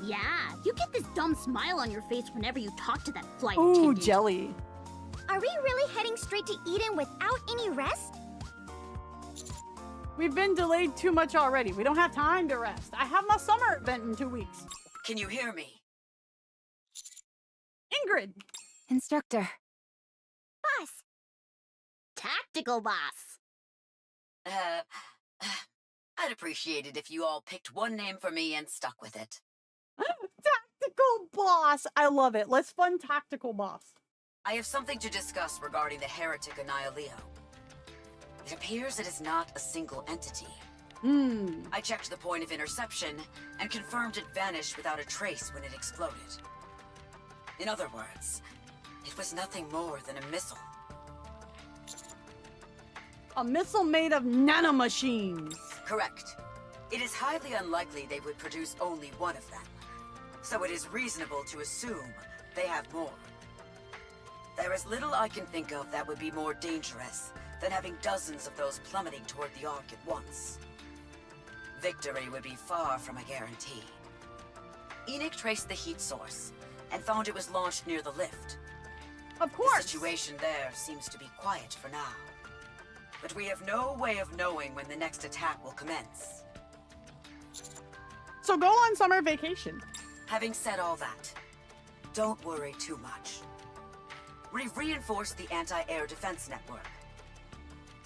Yeah, you get this dumb smile on your face whenever you talk to that flight Ooh, attendant. jelly. Are we really heading straight to Eden without any rest? We've been delayed too much already. We don't have time to rest. I have my summer event in 2 weeks. Can you hear me? Ingrid! Instructor. Boss. Tactical boss. I'd appreciate it if you all picked one name for me and stuck with it. Tactical boss! I love it. Let's fun tactical boss. I have something to discuss regarding the heretic Annihilio. It appears it is not a single entity. I checked the point of interception and confirmed it vanished without a trace when it exploded. In other words, it was nothing more than a missile. A missile made of nanomachines. Correct. It is highly unlikely they would produce only one of them, so it is reasonable to assume they have more. There is little I can think of that would be more dangerous than having dozens of those plummeting toward the Ark at once. Victory would be far from a guarantee. NIKKE traced the heat source and found it was launched near the lift. Of course. The situation there seems to be quiet for now. But we have no way of knowing when the next attack will commence. So go on summer vacation. Having said all that, don't worry too much. We've reinforced the anti-air defense network.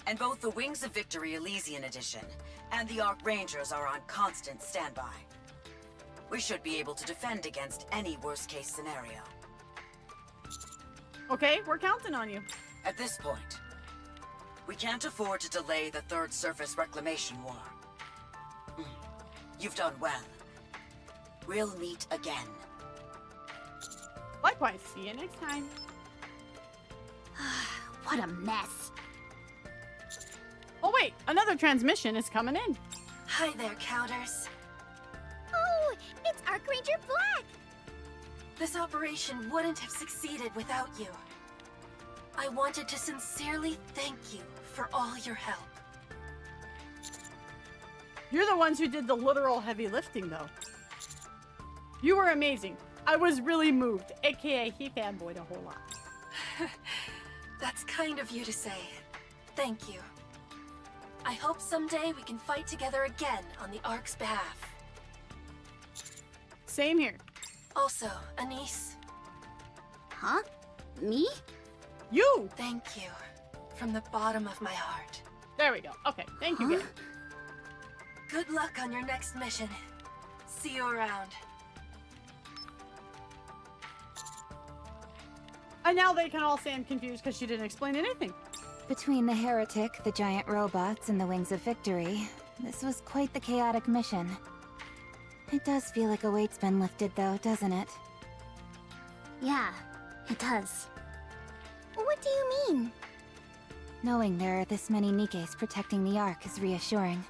And both the Wings of Victory Elysian Edition and the Ark Rangers are on constant standby. We should be able to defend against any worst-case scenario. Okay, we're counting on you. At this point, we can't afford to delay the Third Surface Reclamation War. You've done well. We'll meet again. Likewise, see you next time. What a mess. Oh wait, another transmission is coming in. Hi there, Counters. Oh, it's Ark Ranger Black! This operation wouldn't have succeeded without you. I wanted to sincerely thank you for all your help. You're the ones who did the literal heavy lifting, though. You were amazing. I was really moved, aka he fanboyed a whole lot. That's kind of you to say. Thank you. I hope someday we can fight together again on the Ark's behalf. Same here. Also, Anise. Huh? Me? You! Thank you. From the bottom of my heart. There we go. Okay, thank you, Gabe. Good luck on your next mission. See you around. And now they can all stand confused because she didn't explain anything. Between the heretic, the giant robots, and the Wings of Victory, this was quite the chaotic mission. It does feel like a weight's been lifted, though, doesn't it? Yeah, it does. What do you mean? Knowing there are this many NIKKEs protecting the Ark is reassuring.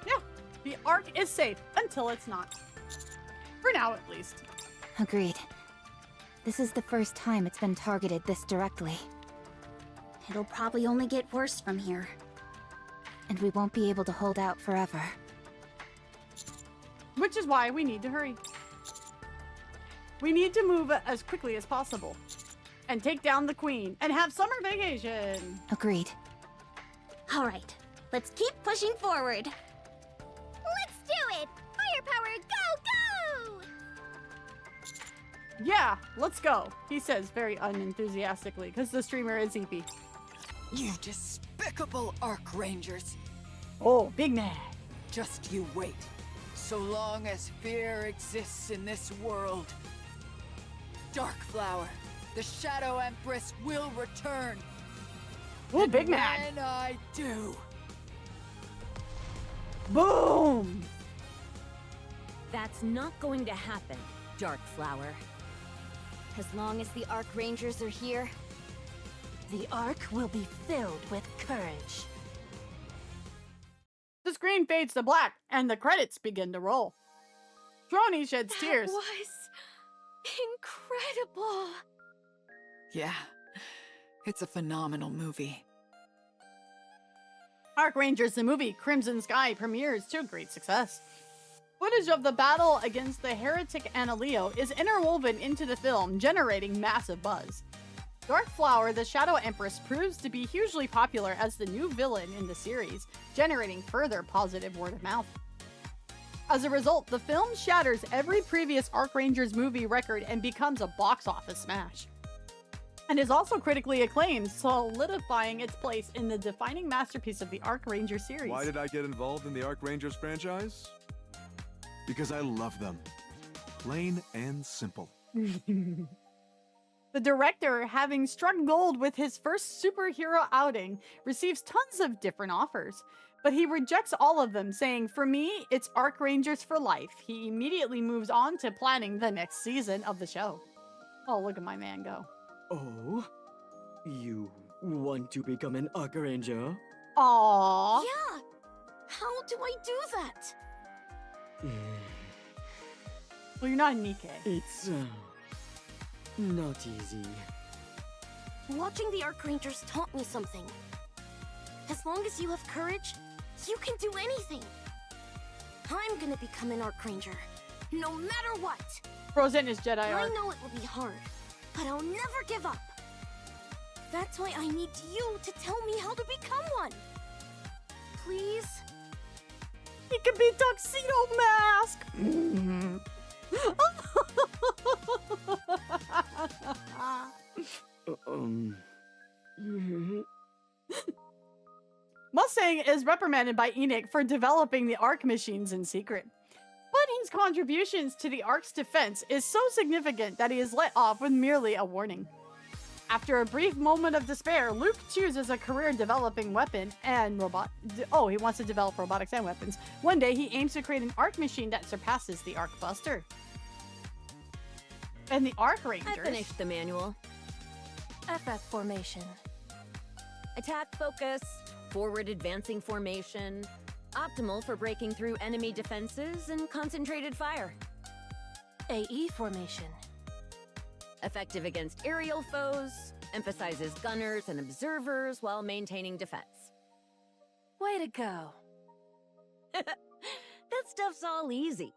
Yeah, the Ark is safe until it's not. For now, at least. Agreed. This is the first time it's been targeted this directly. It'll probably only get worse from here. And we won't be able to hold out forever. Which is why we need to hurry. We need to move as quickly as possible. And take down the Queen and have summer vacation. Agreed. All right, let's keep pushing forward. Let's do it! Firepower, go, go! Yeah, let's go, he says very unenthusiastically because the streamer is EP. You despicable Ark Rangers. Oh, big man. Just you wait. So long as fear exists in this world, Darkflower, the Shadow Empress, will return. Oh, big man. When I do. Boom! That's not going to happen, Darkflower. As long as the Ark Rangers are here, The Ark will be filled with courage. The screen fades to black, and the credits begin to roll. Droney sheds tears. That was incredible. Yeah, it's a phenomenal movie. Ark Rangers, the movie Crimson Sky, premieres to great success. Footage of the battle against the Heretic Analeo is interwoven into the film, generating massive buzz. Darkflower, the Shadow Empress, proves to be hugely popular as the new villain in the series, generating further positive word of mouth. As a result, the film shatters every previous Ark Rangers movie record and becomes a box office smash. And is also critically acclaimed, solidifying its place in the defining masterpiece of the Ark Ranger series. Why did I get involved in the Ark Rangers franchise? Because I love them. Plain and simple. The director, having struck gold with his first superhero outing, receives tons of different offers. But he rejects all of them, saying, "For me, it's Ark Rangers for life." He immediately moves on to planning the next season of the show. Oh, look at my man go. Oh? You want to become an Ark Ranger? Aww. Yeah. How do I do that? Well, you're not a NIKKE. It's, not easy. Watching the Ark Rangers taught me something. As long as you have courage, you can do anything. I'm gonna become an Ark Ranger, no matter what. Frozen is Jedi I Ark. know it will be hard, but I'll never give up. That's why I need you to tell me how to become one. Please? He can be Tuxedo Mask! Mustang is reprimanded by Enoch for developing the Ark machines in secret. But his contributions to the Ark's defense is so significant that he is let off with merely a warning. After a brief moment of despair, Luke chooses a career developing weapon and he wants to develop robotics and weapons. One day, he aims to create an Ark machine that surpasses the Ark Buster. And the Ark Rangers... I finished the manual. FF formation. Attack focus, forward advancing formation, optimal for breaking through enemy defenses and concentrated fire. AE formation. Effective against aerial foes, emphasizes gunners and observers while maintaining defense. Way to go. That stuff's all easy.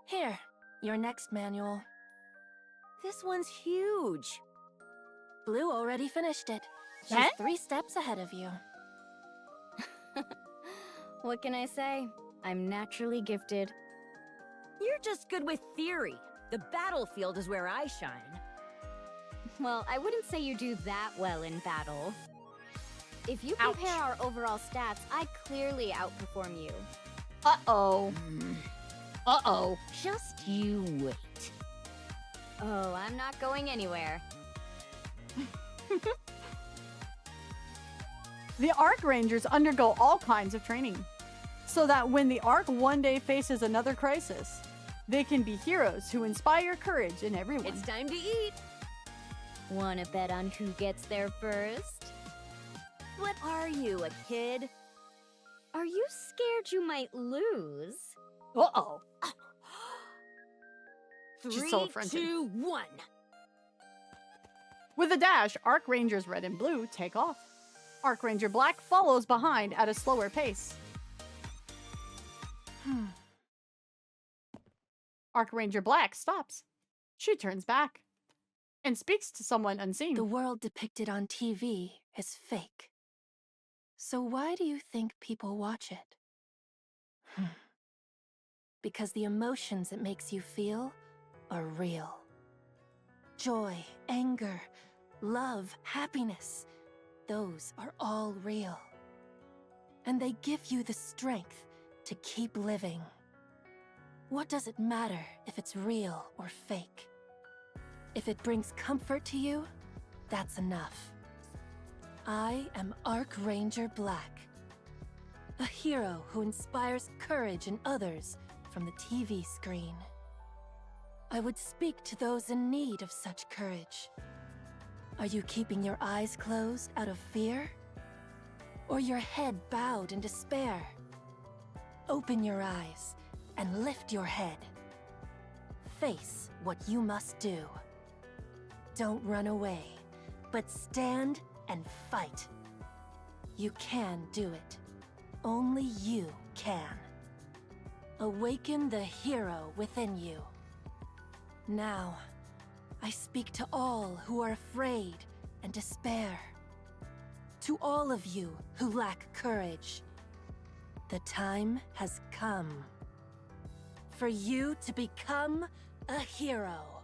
Here, your next manual. This one's huge. Blue already finished it. She's Eh? 3 steps ahead of you. What can I say? I'm naturally gifted. You're just good with theory. The battlefield is where I shine. Well, I wouldn't say you do that well in battle. If you Ouch. compare our overall stats, I clearly outperform you. Uh-oh. Uh-oh. Just you wait. Oh, I'm not going anywhere. The Ark Rangers undergo all kinds of training, so that when the Ark one day faces another crisis, they can be heroes who inspire courage in everyone. It's time to eat. Wanna bet on who gets there first? What are you, a kid? Are you scared you might lose? Uh-oh. She's 3, so affronted. 2, 1. With a dash, Ark Rangers Red and Blue take off. Ark Ranger Black follows behind at a slower pace. Ark Ranger Black stops. She turns back and speaks to someone unseen. The world depicted on TV is fake. So why do you think people watch it? Because the emotions it makes you feel are real. Joy, anger, love, happiness. Those are all real. And they give you the strength to keep living. What does it matter if it's real or fake? If it brings comfort to you, that's enough. I am Ark Ranger Black, a hero who inspires courage in others from the TV screen. I would speak to those in need of such courage. Are you keeping your eyes closed out of fear? Or your head bowed in despair? Open your eyes and lift your head. Face what you must do. Don't run away, but stand and fight. You can do it. Only you can. Awaken the hero within you. Now, I speak to all who are afraid and despair. To all of you who lack courage. The time has come for you to become a hero.